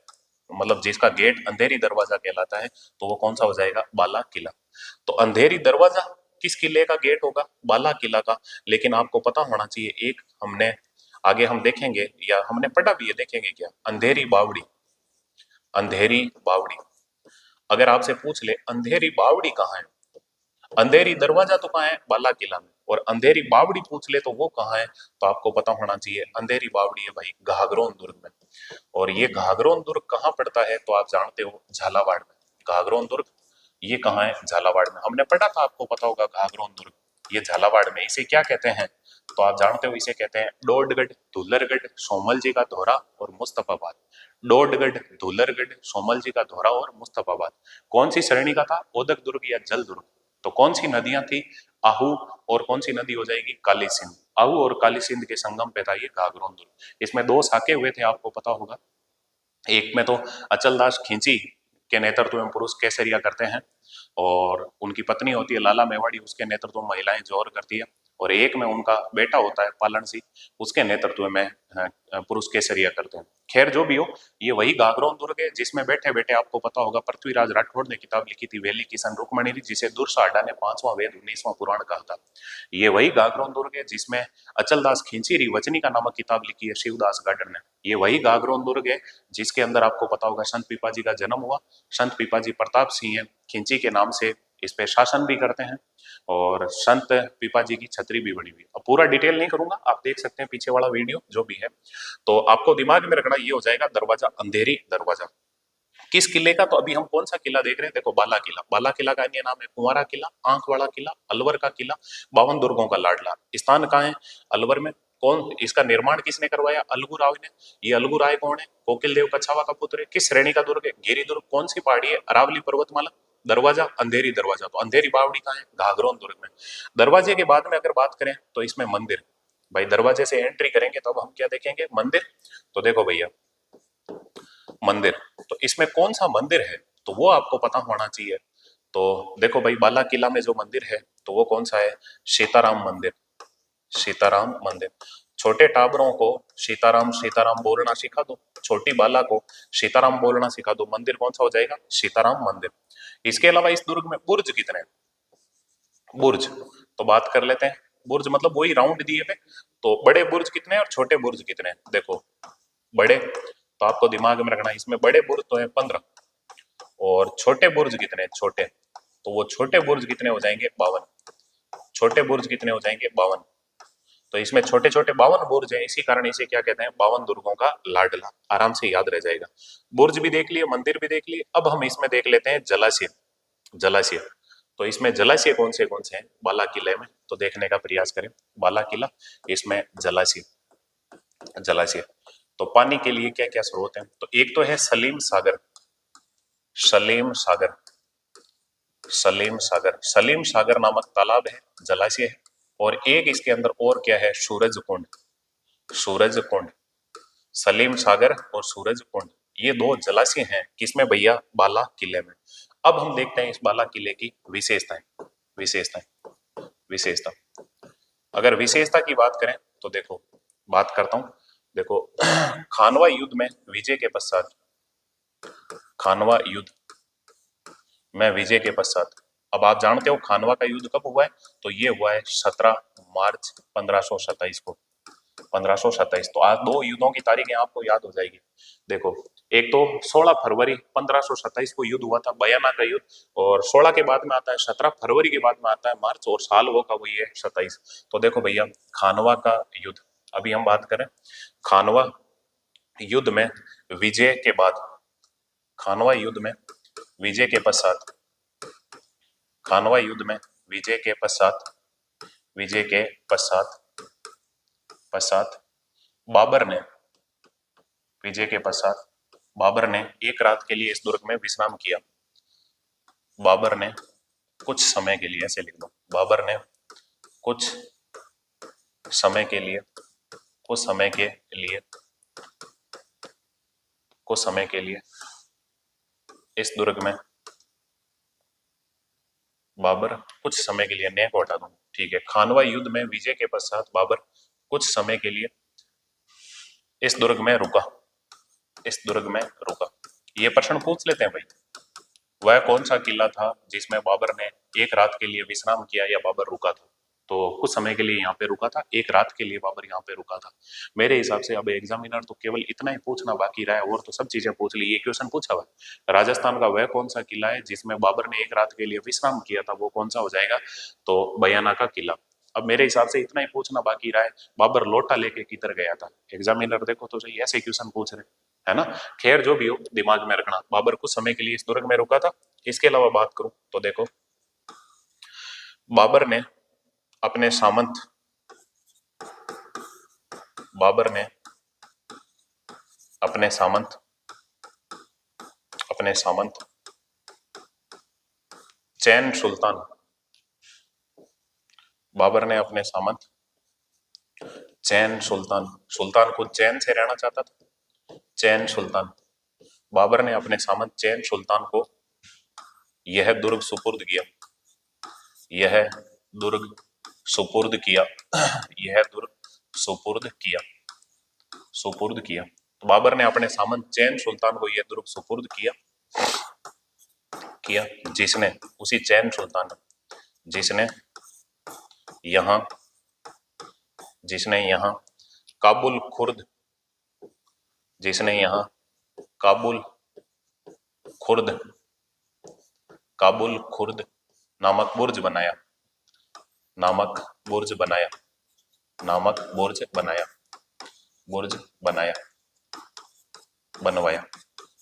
मतलब जिसका गेट अंधेरी दरवाजा कहलाता है, तो वो कौन सा हो जाएगा? बाला किला। तो अंधेरी दरवाजा किस किले का गेट होगा? बाला किला का। लेकिन आपको पता होना चाहिए, एक हमने आगे हम देखेंगे या हमने पढ़ा भी है, देखेंगे क्या, अंधेरी बावड़ी। अंधेरी बावड़ी, अगर आपसे पूछ ले अंधेरी बावड़ी कहाँ है, अंधेरी दरवाजा तो कहाँ है? बाला किला में। और अंधेरी बावड़ी पूछ ले तो वो कहाँ है? तो आपको पता होना चाहिए अंधेरी बावड़ी है भाई घाघरोन दुर्ग में। और ये घाघरोन दुर्ग कहाँ पड़ता है? तो आप जानते हो झालावाड़ में। घाघरोन दुर्ग ये कहाँ है? झालावाड़ में। हमने पढ़ा था, आपको पता होगा घाघरोन दुर्ग ये झालावाड़ में। इसे क्या कहते हैं? तो आप जानते हो इसे कहते हैं डोडगढ़, धुलरगढ़, सोमल जी का धोरा और मुस्तफाबाद। डोडगढ़, धुलरगढ़, सोमल जी का धोरा और मुस्तफाबाद कौन सी श्रेणी का था? ओदक दुर्ग या जल दुर्ग। तो कौन सी नदियां थी? आहू और कौन सी नदी हो जाएगी? काली सिंध। आहू और काली सिंध के संगम पे था ये घाघरोन दुर्ग। इसमें 2 साके हुए थे, आपको पता होगा। एक में तो अचलदास खींची के नेतृत्व में पुरुष केसरिया करते हैं, और उनकी पत्नी होती है लाला मेवाड़ी, उसके नेतृत्व में महिलाएं जोर करती है। और एक में उनका बेटा होता है पालन सिंह, उसके नेतृत्व में पुरुष केसरिया करते हैं। खैर जो भी हो, ये वही घाघरोन दुर्ग है जिसमें बैठे बैठे आपको पता होगा पृथ्वीराज राठौड़ ने किताब लिखी थी वेली किशन रुक्मणी, जिसे दुर्साहडा ने 5वां वेद 19वां पुराण कहा था। ये वही घाघरोन दुर्ग है जिसमें अचलदास खींचीरी वचनी का नामक किताब लिखी है शिवदास गार्डन ने। ये वही घाघरोन दुर्ग है जिसके अंदर आपको पता होगा संत पीपाजी का जन्म हुआ। संत पीपाजी प्रताप सिंह खिंची के नाम से इस पे शासन भी करते हैं, और संत पीपाजी की छतरी भी बनी हुई है। अब पूरा डिटेल नहीं करूंगा, आप देख सकते हैं पीछे वाला वीडियो जो भी है। तो आपको दिमाग में रखना ये हो जाएगा दरवाजा, अंधेरी दरवाजा। किस किले का? तो अभी हम कौन सा किला देख रहे हैं? देखो बाला किला। बाला किला का अन्य नाम है कुंवारा किला, आंख वाला किला, अलवर का किला, 52 दुर्गों का लाडला। स्थान कहाँ है? अलवर में। कौन, इसका निर्माण किसने करवाया? अलगू राव ने। ये अलगू राय कौन है? कोकिल देव कछावा का पुत्र है। किस श्रेणी का दुर्ग है? गिरी दुर्ग। कौन सी पहाड़ी है? अरावली पर्वतमाला। दरवाजा अंधेरी दरवाजा। तो अंधेरी बावड़ी कहाँ है? घाघरोन दुर्ग में। दरवाजे के बाद में अगर बात करें तो इसमें मंदिर, भाई दरवाजे से एंट्री करेंगे तो अब हम क्या देखेंगे? मंदिर। तो देखो भैया मंदिर, तो इसमें कौन सा मंदिर है तो वो आपको पता होना चाहिए। तो देखो भाई बाला किला में जो मंदिर है तो वो कौन सा है? सीताराम मंदिर। सीताराम मंदिर। छोटे टाबरों को सीताराम सीताराम बोलना सिखा दो, छोटी बाला को सीताराम बोलना सिखा दो, मंदिर कौन सा हो जाएगा? सीताराम मंदिर। इसके अलावा इस दुर्ग में बुर्ज कितने हैं? बुर्ज, तो बात कर लेते हैं बुर्ज मतलब वही राउंड दिए पे, तो बड़े बुर्ज कितने हैं और छोटे बुर्ज कितने हैं? देखो बड़े, तो आपको दिमाग में रखना, इसमें बड़े बुर्ज तो है 15, और छोटे बुर्ज कितने हैं? छोटे, तो वो छोटे बुर्ज कितने हो जाएंगे? 52। छोटे बुर्ज कितने हो जाएंगे? 52। तो इसमें छोटे छोटे 52 बुर्ज है, इसी कारण इसे क्या कहते हैं? 52 दुर्गों का लाडला। आराम से याद रह जाएगा। बुर्ज भी देख लिए, मंदिर भी देख लिए, अब हम इसमें देख लेते हैं जलाशय। जलाशय, तो इसमें जलाशय कौन से हैं बाला किले में? तो देखने का प्रयास करें। बाला किला, इसमें जलाशय। जलाशय, तो पानी के लिए क्या क्या स्रोत हैं? तो एक तो है सलीम सागर। सलीम सागर, सलीम सागर, सलीम सागर नामक तालाब है, जलाशय है। और एक इसके अंदर और क्या है? सूरज कुंड। सूरज कुंड, सलीम सागर और सूरज कुंड, ये दो जलाशय हैं किसमें भैया? बाला किले में। अब हम देखते हैं इस बाला किले की विशेषताएं। विशेषताएं, विशेषता, अगर विशेषता की बात करें तो देखो, बात करता हूं। देखो खानवा युद्ध में विजय के पश्चात, खानवा युद्ध में विजय के पश्चात, अब आप जानते हो खानवा का युद्ध कब हुआ है? तो ये हुआ है 17 मार्च 1527 को। 1527, तो आज दो युद्धों की तारीखें आपको याद हो जाएगी। देखो, एक तो 16 फरवरी 1527 को युद्ध हुआ था, बयाना का युद्ध, और 16 के बाद में आता है 17 फरवरी के बाद में आता है मार्च, और साल वो का वही है 27। तो देखो भैया, खानवा का युद्ध, अभी हम बात करें खानवा युद्ध में विजय के बाद, खानवा युद्ध में विजय के पश्चात, खानवा युद्ध में विजय के पश्चात, विजय के पश्चात, पश्चात बाबर ने, विजय के पश्चात बाबर ने एक रात के लिए इस दुर्ग में विश्राम किया। बाबर ने कुछ समय के लिए, ऐसे लिख दो, बाबर ने कुछ समय के लिए, कुछ समय के लिए, कुछ समय के लिए इस दुर्ग में, बाबर कुछ समय के लिए, ने को हटा दूं, ठीक है। खानवा युद्ध में विजय के पश्चात बाबर कुछ समय के लिए इस दुर्ग में रुका, इस दुर्ग में रुका। ये प्रश्न पूछ लेते हैं भाई, वह कौन सा किला था जिसमें बाबर ने एक रात के लिए विश्राम किया या बाबर रुका था? तो कुछ समय के लिए यहाँ पे रुका था, एक रात के लिए बाबर यहाँ पे रुका था। मेरे हिसाब से अब एग्जामिनर तो केवल इतना ही पूछना बाकी रहा है, और तो सब चीजें पूछ ली। ये क्वेश्चन पूछा हुआ है, राजस्थान का वह कौन सा किला है जिसमें बाबर ने एक रात के लिए विश्राम किया था, वो कौन सा हो जाएगा? तो बयाना का किला। अब मेरे हिसाब से इतना ही पूछना बाकी रहा है, बाबर लोटा लेके किधर गया था? एग्जामिनर देखो तो सही, ऐसे क्वेश्चन पूछ रहे है ना। खैर जो भी हो, दिमाग में रखना, बाबर कुछ समय के लिए इस दुर्ग में रुका था। इसके अलावा बात करूं तो देखो, बाबर ने अपने सामंत, बाबर ने अपने सामंत, अपने सामंत चैन सुल्तान, बाबर ने अपने सामंत चैन सुल्तान, सुल्तान खुद चैन से रहना चाहता था, चैन सुल्तान, बाबर ने अपने सामंत चैन सुल्तान को यह दुर्ग सुपुर्द किया, यह दुर्ग सुपुर्द किया, यह दुर्ग सुपुर्द किया, सुपुर्द किया। तो बाबर ने अपने सामंत चैन सुल्तान को यह दुर्ग सुपुर्द किया, किया, जिसने, उसी चैन सुल्तान जिसने यहाँ, जिसने यहाँ काबुल खुर्द, जिसने यहाँ काबुल खुर्द, काबुल खुर्द नामक बुर्ज बनाया, नामक बुर्ज बनाया, नामक बुर्ज बनाया, बुर्ज बनाया, बनवाया,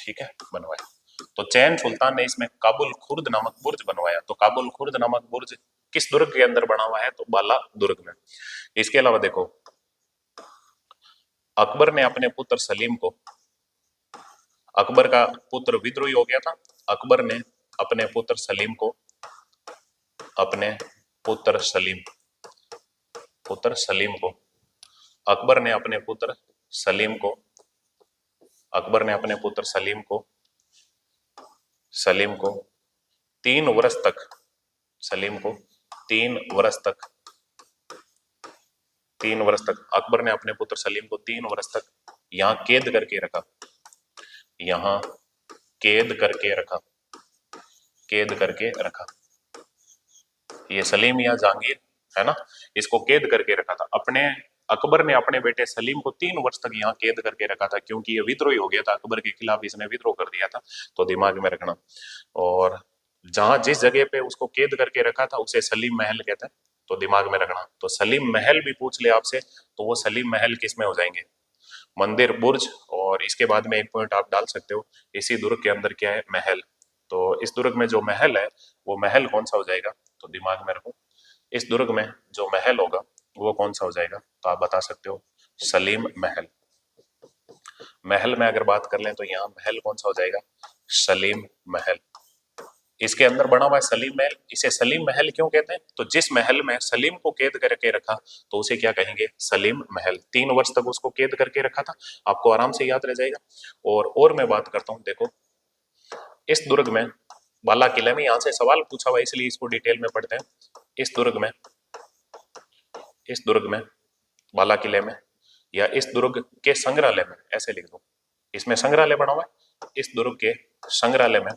ठीक है, बनवाया। तो चैन सुल्तान ने इसमें काबुल खुर्द नामक बुर्ज बनवाया। तो काबुल खुर्द नामक बुर्ज किस दुर्ग के अंदर बना हुआ है? तो बाला दुर्ग में। इसके अलावा देखो, अकबर ने अपने पुत्र सलीम को, अकबर का पुत्र विद्रोही हो गया था, अकबर ने अपने पुत्र सलीम को, अपने पुत्र सलीम, पुत्र सलीम को, अकबर ने अपने पुत्र सलीम को, अकबर ने अपने पुत्र सलीम को, सलीम को 3 वर्ष तक, सलीम को 3 वर्ष तक, 3 वर्ष तक अकबर ने अपने पुत्र सलीम को 3 वर्ष तक यहाँ कैद करके रखा, यहाँ कैद करके रखा, कैद करके रखा। ये सलीम या जहांगीर है ना, इसको कैद करके रखा था। अकबर ने अपने बेटे सलीम को 3 वर्ष तक यहाँ कैद करके रखा था, क्योंकि ये विद्रोही हो गया था, अकबर के खिलाफ इसने विद्रोह कर दिया था, तो दिमाग में रखना। और जहां जिस जगह पे उसको कैद करके रखा था उसे सलीम महल कहते हैं, तो दिमाग में रखना। तो सलीम महल भी पूछ ले आपसे तो वो सलीम महल किस में हो जाएंगे, मंदिर, बुर्ज, और इसके बाद में एक पॉइंट आप डाल सकते हो, इसी दुर्ग के अंदर क्या है, महल। तो इस दुर्ग में जो महल है वो महल कौन सा हो जाएगा, तो दिमाग में रखो, इस दुर्ग में जो महल होगा वो कौन सा हो जाएगा, तो आप बता सकते हो सलीम महल। महल में अगर बात कर लें तो यहाँ महल कौन सा हो जाएगा, सलीम महल। इसके अंदर बना हुआ है सलीम महल, इसे सलीम महल क्यों कहते हैं, तो जिस महल में सलीम को कैद करके रखा तो उसे क्या कहेंगे, सलीम महल। 3 वर्ष तक उसको कैद करके रखा था, आपको आराम से याद रह जाएगा। और मैं बात करता हूं, देखो इस दुर्ग में, बाला किले में, यहां से सवाल पूछा हुआ इसलिए इसको डिटेल में पढ़ते हैं। इस दुर्ग में, बाला किले में, या इस दुर्ग के संग्रहालय में, ऐसे लिख दो, इसमें संग्रहालय बना हुआ है, इस दुर्ग के संग्रहालय में,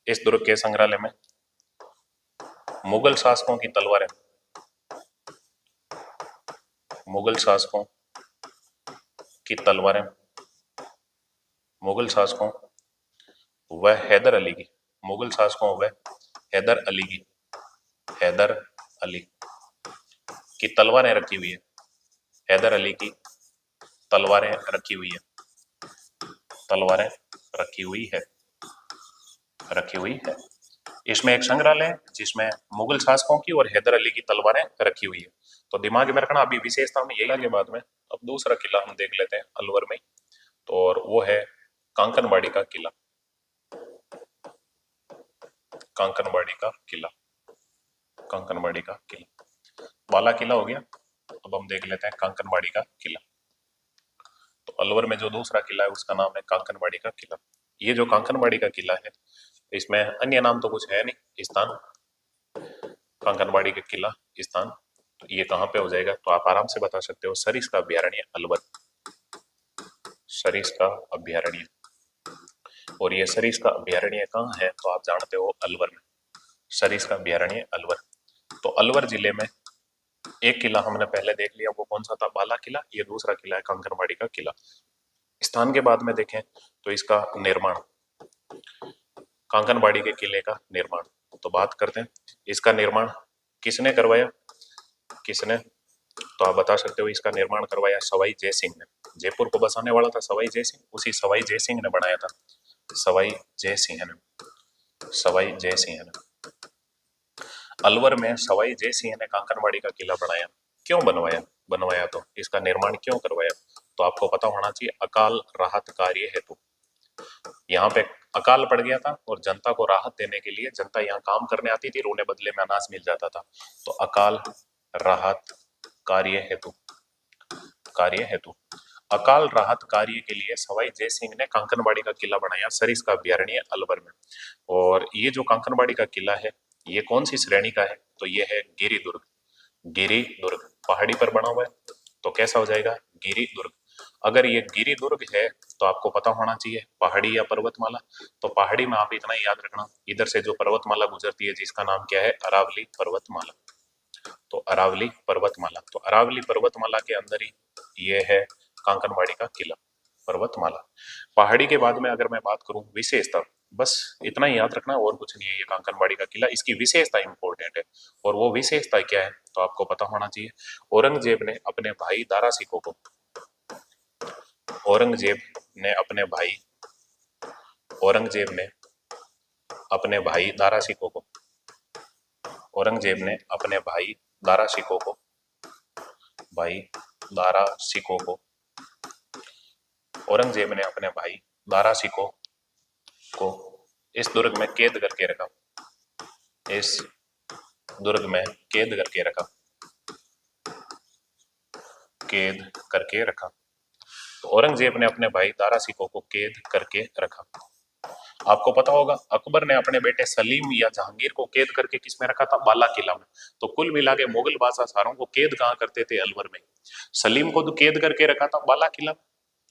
इस दुर्ग के संग्रहालय में मुगल शासकों की तलवारें, मुगल शासकों की तलवारें, मुगल शासकों व हैदर अली की, मुगल शासकों व हैदर अली की, हैदर अली की तलवारें रखी हुई है, हैदर अली की तलवारें रखी हुई है, तलवारें रखी हुई है, रखी हुई है। इसमें एक संग्रहालय है जिसमें मुगल शासकों की और हैदर अली की तलवारें रखी हुई है, तो दिमाग में रखना। अभी विशेषता में यही के बाद में अब दूसरा किला हम देख लेते हैं अलवर में, तो और वो है कांकनबाड़ी का किला, कांकनबाड़ी का किला, कांकनबाड़ी का किला। बाला किला हो गया, अब हम देख लेते हैं कांकनबाड़ी का किला। तो अलवर में जो दूसरा किला है उसका नाम है कांकनबाड़ी का किला। ये जो कांकनबाड़ी का किला है इसमें अन्य नाम तो कुछ है नहीं, स्थान कांकनबाड़ी का किला स्थान, तो ये कहाँ पे हो जाएगा, तो आप आराम से बता सकते हो, सरिस्का अभ्यारण्य अलवर, सरिस्का अभ्यारण्य। और ये सरिस्का अभ्यारण्य कहाँ है, तो आप जानते हो अलवर में, सरिस्का अभ्यारण्य अलवर। तो अलवर जिले में एक किला हमने पहले देख लिया, वो कौन सा था, बाला किला। ये दूसरा किला है कांकनबाड़ी का किला। स्थान के बाद में देखें तो इसका निर्माण, कांकनबाड़ी के किले का निर्माण, तो बात करते हैं इसका निर्माण किसने करवाया, किसने, तो आप बता सकते हो इसका निर्माण करवाया सवाई जय सिंह ने। जयपुर को बसाने वाला था सवाई जय सिंह, उसी सवाई जय सिंह ने बनाया था, सवाई जय सिंह ने, सवाई जय सिंह ने। अलवर में सवाई जय सिंह ने कांकनबाड़ी का किला बनाया, क्यों बनवाया, बनवाया तो इसका निर्माण क्यों करवाया, तो आपको पता होना चाहिए, अकाल राहत कार्य हेतु। यहाँ पे अकाल पड़ गया था और जनता को राहत देने के लिए, जनता यहाँ काम करने आती थी, उन्हें बदले में अनाज मिल जाता था, तो अकाल राहत कार्य हेतु, कार्य हेतु, अकाल राहत कार्य के लिए सवाई जय सिंह ने कांकनबाड़ी का किला बनाया सरिस्का अभ्यारण्य अलवर में। और ये जो कांकनबाड़ी का किला है ये कौन सी श्रेणी का है, तो ये है गिरी दुर्ग, गिरी दुर्ग, पहाड़ी पर बना हुआ है, तो कैसा हो जाएगा, गिरी दुर्ग। अगर ये गिरी दुर्ग है तो आपको पता होना चाहिए पहाड़ी या पर्वतमाला, तो पहाड़ी में आप इतना ही याद रखना, इधर से जो पर्वतमाला गुजरती है जिसका नाम क्या है, अरावली पर्वतमाला, तो अरावली पर्वतमाला। तो अरावली पर्वतमाला के अंदर ही ये है कांकनबाड़ी का किला, पर्वतमाला। पहाड़ी के बाद में अगर मैं बात करूं विशेषता, बस इतना ही याद रखना और कुछ नहीं है, ये कांकनबाड़ी का किला, इसकी विशेषता इंपॉर्टेंट है। और वो विशेषता क्या है तो आपको पता होना चाहिए, औरंगजेब ने अपने भाई दारा सिकों को, औरंगजेब ने अपने भाई, औरंगजेब ने अपने भाई दारा सिकों को, औरंगजेब ने अपने भाई दारा सिकों को, भाई दारा सिकों को, औरंगजेब ने अपने भाई दारा सिकों को इस दुर्ग में कैद करके रखा, इस दुर्ग में कैद करके रखा, कैद करके रखा। तो औरंगजेब ने अपने भाई दारा सिकों को कैद करके रखा। आपको पता होगा अकबर ने अपने बेटे सलीम या जहांगीर को कैद करके किस में रखा था, बाला किला में। तो कुल मिला के मुगल बादशाह सारों को कैद कहाँ करते थे, अलवर में। सलीम को तो कैद करके रखा था बाला किला में,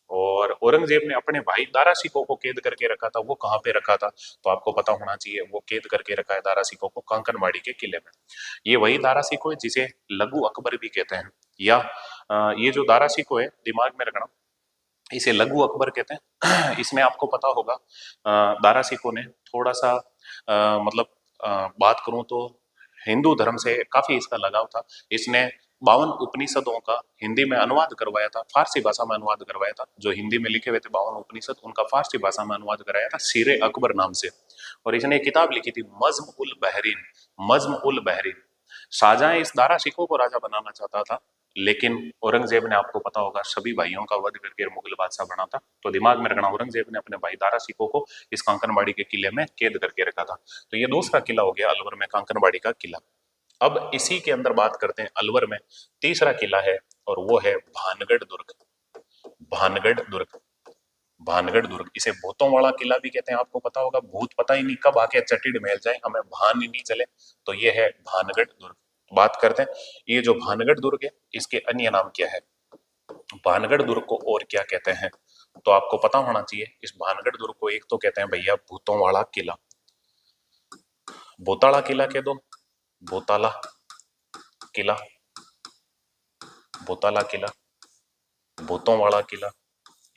और औरंगजेब ने अपने भाई दारा शिकोह को कैद करके रखा था, वो कहाँ पे रखा था? तो आपको पता होना चाहिए, वो कैद करके रखा है दारा शिकोह को कांकरवाड़ी के किले में। ये वही दारा शिकोह है जिसे लघु अकबर भी कहते हैं, या ये जो दारा शिकोह है, दिमाग में रखना, इसे लघु अकबर कहते हैं। इसमें आपको पता होगा दारा शिकोह ने थोड़ा सा मतलब बात करूं तो हिंदू धर्म से काफी इसका लगाव था। इसने 52 उपनिषदों का हिंदी में अनुवाद करवाया था, फारसी भाषा में अनुवाद करवाया था। जो हिंदी में लिखे हुए थे 52 उपनिषद, उनका फारसी भाषा में अनुवाद कराया था सीरे अकबर नाम से। और इसने एक किताब लिखी थी मज्म उल बहरीन, मज्म उल बहरीन। शाहजहां इस दारा शिकोह को राजा बनाना चाहता था, लेकिन औरंगजेब ने, आपको पता होगा, सभी भाइयों का वध करके मुगल बादशाह बना था। तो दिमाग में रखना, औरंगजेब ने अपने भाई दारा शिकोह को इस कांकरवाड़ी के किले में कैद करके रखा था। तो ये दूसरा किला हो गया अलवर में, कांकरवाड़ी का किला। अब इसी के अंदर बात करते हैं अलवर में तीसरा किला है, और वो है भानगढ़ दुर्ग। भानगढ़ दुर्ग, भानगढ़ दुर्ग, इसे भूतों वाला किला भी कहते हैं। आपको पता होगा, भूत पता ही नहीं कब आके चटीड़ महल जाए, हमें भान ही नहीं चले। तो ये है भानगढ़ दुर्ग। बात करते हैं ये जो भानगढ़ दुर्ग है, इसके अन्य नाम क्या है? भानगढ़ दुर्ग को और क्या कहते हैं? तो आपको पता होना चाहिए, इस भानगढ़ दुर्ग को एक तो कहते हैं भैया भूतों वाला किला, भूताला किला कह दो, भूताला किला, भूताला किला, भूतों वाला किला,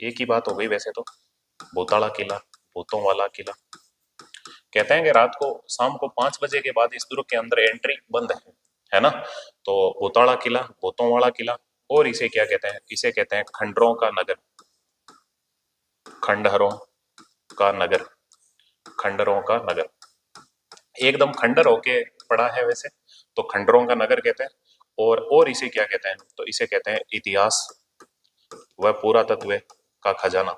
एक ही बात हो गई वैसे तो। भूताला किला, भूतों वाला किला। कहते हैं कि रात को, शाम को 5 बजे के बाद इस दुर्ग के अंदर एंट्री बंद है ना? तो भूताला किला, भूतों वाला किला, और इसे क्या कहते हैं? इसे कहते हैं खंडरों का नगर, खंडहरों का नगर, खंडरों का नगर। एकदम खंडर होके पड़ा है वैसे, तो खंडरों का नगर कहते हैं। और इसे क्या कहते हैं? तो इसे कहते हैं इतिहास व पुरातत्व का खजाना,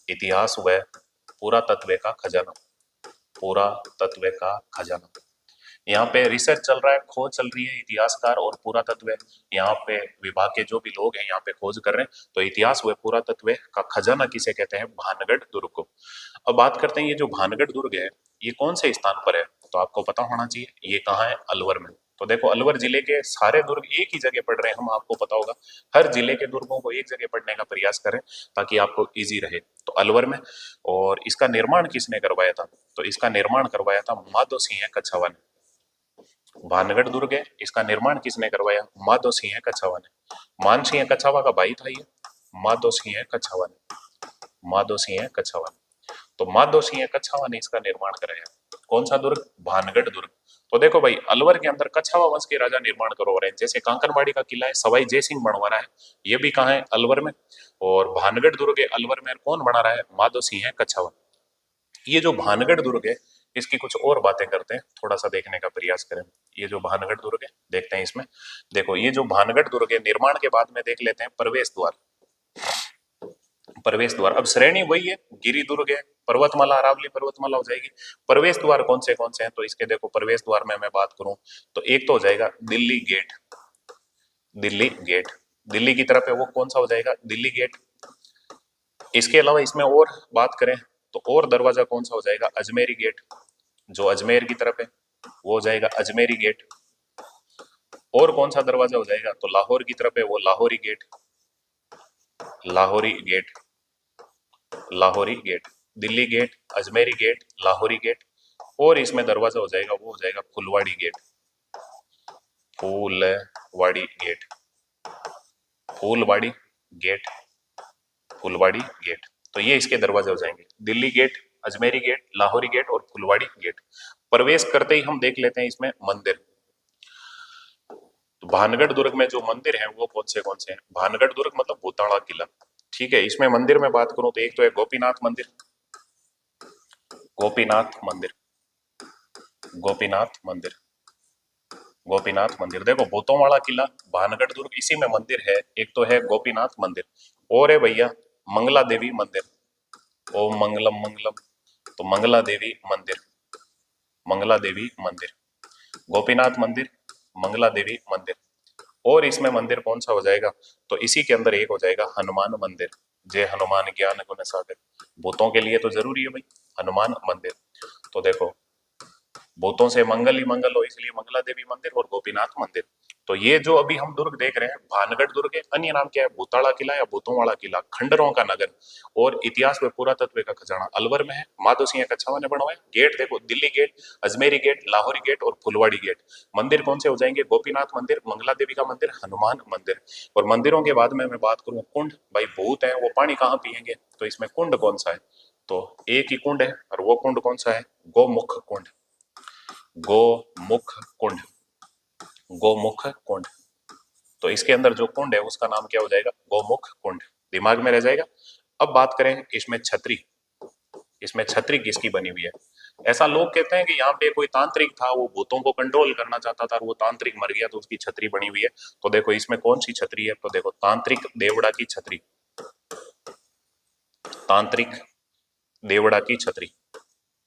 इतिहास व पुरातत्व का खजाना, पुरातत्व का खजाना। यहाँ पे रिसर्च चल रहा है, खोज चल रही है, इतिहासकार और पुरातत्व यहाँ पे विभाग के जो भी लोग हैं यहाँ पे खोज कर रहे हैं। तो इतिहास व पुरातत्व का खजाना किसे कहते हैं? भानगढ़ दुर्ग को। अब बात करते हैं ये जो भानगढ़ दुर्ग है, ये कौन से स्थान पर है? तो आपको पता होना चाहिए, ये कहाँ है? अलवर में। तो देखो, अलवर जिले के सारे दुर्ग एक ही जगह पड़ रहे हैं, हम, आपको पता होगा। हर जिले के दुर्गों को एक जगह पढ़ने का प्रयास करें ताकि आपको इजी रहे। तो अलवर में। और इसका निर्माण किसने करवाया था? तो इसका निर्माण करवाया था माधो सिंह कछावा ने। भानगढ़ दुर्ग है, इसका निर्माण किसने करवाया? माधो सिंह कछावा ने। मान सिंह कछावा का भाई था ये, माधो सिंह कछावा ने, माधो सिंह कछावा ने। तो माधो सिंह कछावा ने इसका निर्माण कराया। कौन सा दुर्ग? भानगढ़ दुर्ग। तो देखो भाई, अलवर के अंदर कछावा वंश के राजा निर्माण करवा रहे हैं। जैसे कांकरवाड़ी का किला है, सवाई जय सिंह बनवा रहा है, ये भी कहाँ है? अलवर में। और भानगढ़ दुर्ग है अलवर में, कौन बना रहा है? माधो सिंह कछावा। ये जो भानगढ़ दुर्ग है, इसकी कुछ और बातें करते हैं, थोड़ा सा देखने का प्रयास करें। ये जो भानगढ़ दुर्ग है, देखते हैं इसमें। देखो, ये जो भानगढ़ दुर्ग है, निर्माण के बाद में देख लेते हैं प्रवेश द्वार। प्रवेश द्वार, अब श्रेणी वही है, गिरी दुर्ग है, पर्वतमाला, अरावली पर्वतमाला हो जाएगी। प्रवेश द्वार कौन से हैं? तो इसके देखो, प्रवेश द्वार में मैं बात करूं तो एक तो हो जाएगा दिल्ली गेट, दिल्ली गेट, दिल्ली की तरफ है वो, कौन सा हो जाएगा? दिल्ली गेट। इसके अलावा इसमें और बात करें तो और दरवाजा कौन सा हो जाएगा? अजमेरी गेट, जो अजमेर की तरफ है वो हो जाएगा अजमेरी गेट। और कौन सा दरवाजा हो जाएगा? तो लाहौर की तरफ है वो Lahori gate, Lahori gate, Lahori gate. Delhi gate, Ajmeri gate, Lahori gate. और इसमें दरवाजा हो जाएगा वो हो जाएगा Phulwari gate, Phulwari gate, Phulwari gate, Phulwari gate. तो ये इसके दरवाजे हो जाएंगे, Delhi gate, Ajmeri gate, Lahori gate और फुलवाड़ी गेट। प्रवेश करते ही हम देख लेते हैं इसमें मंदिर। तो भानगढ़ दुर्ग में जो मंदिर है वो कौन से हैं? भानगढ़ दुर्ग मतलब भूताड़ा किला, ठीक है। इसमें मंदिर में बात करूं तो एक तो है गोपीनाथ मंदिर, गोपीनाथ मंदिर, गोपीनाथ मंदिर, गोपीनाथ मंदिर। देखो, भूतों वाला किला, भानगढ़ दुर्ग, इसी में मंदिर है। एक तो है गोपीनाथ मंदिर, और है भैया मंगला देवी मंदिर। ओम मंगलम मंगलम, तो मंगला देवी मंदिर, मंगला देवी मंदिर, गोपीनाथ मंदिर, मंगला देवी मंदिर। और इसमें मंदिर कौन सा हो जाएगा? तो इसी के अंदर एक हो जाएगा हनुमान मंदिर, जय हनुमान ज्ञान गुण सागर। भूतों के लिए तो जरूरी है भाई हनुमान मंदिर। तो देखो, भूतों से मंगल ही मंगल हो, इसलिए मंगला देवी मंदिर और गोपीनाथ मंदिर। तो ये जो अभी हम दुर्ग देख रहे हैं भानगढ़ दुर्ग है, अन्य नाम क्या है भूताड़ा किला या भूतोंवाड़ा किला, खंडरों का नगर और इतिहास व पुरातत्व का खजाना, अलवर में है, माधो सिंह कच्छावा ने बनवाया। गेट देखो Delhi gate, Ajmeri gate, Lahori gate और फुलवाड़ी गेट। मंदिर कौन से हो जाएंगे, गोपीनाथ मंदिर, मंगला देवी का मंदिर, हनुमान मंदिर। और मंदिरों के बाद में मैं बात करूं कुंड, भाई भूत है वो पानी कहाँ पियेंगे, तो इसमें कुंड कौन सा है, तो एक ही कुंड है और वो कुंड कौन सा है, गोमुख कुंड, गोमुख कुंड, गोमुख कुंड। तो इसके अंदर जो कुंड है उसका नाम क्या हो जाएगा, गोमुख कुंड, दिमाग में रह जाएगा। अब बात करें इसमें छतरी, इसमें छतरी किसकी बनी हुई है, ऐसा लोग कहते हैं कि यहाँ पे कोई तांत्रिक था वो भूतों को कंट्रोल करना चाहता था और वो तांत्रिक मर गया तो उसकी छतरी बनी हुई है। तो देखो इसमें कौन सी छतरी है, तो देखो तांत्रिक देवड़ा की छतरी, तांत्रिक देवड़ा की छतरी,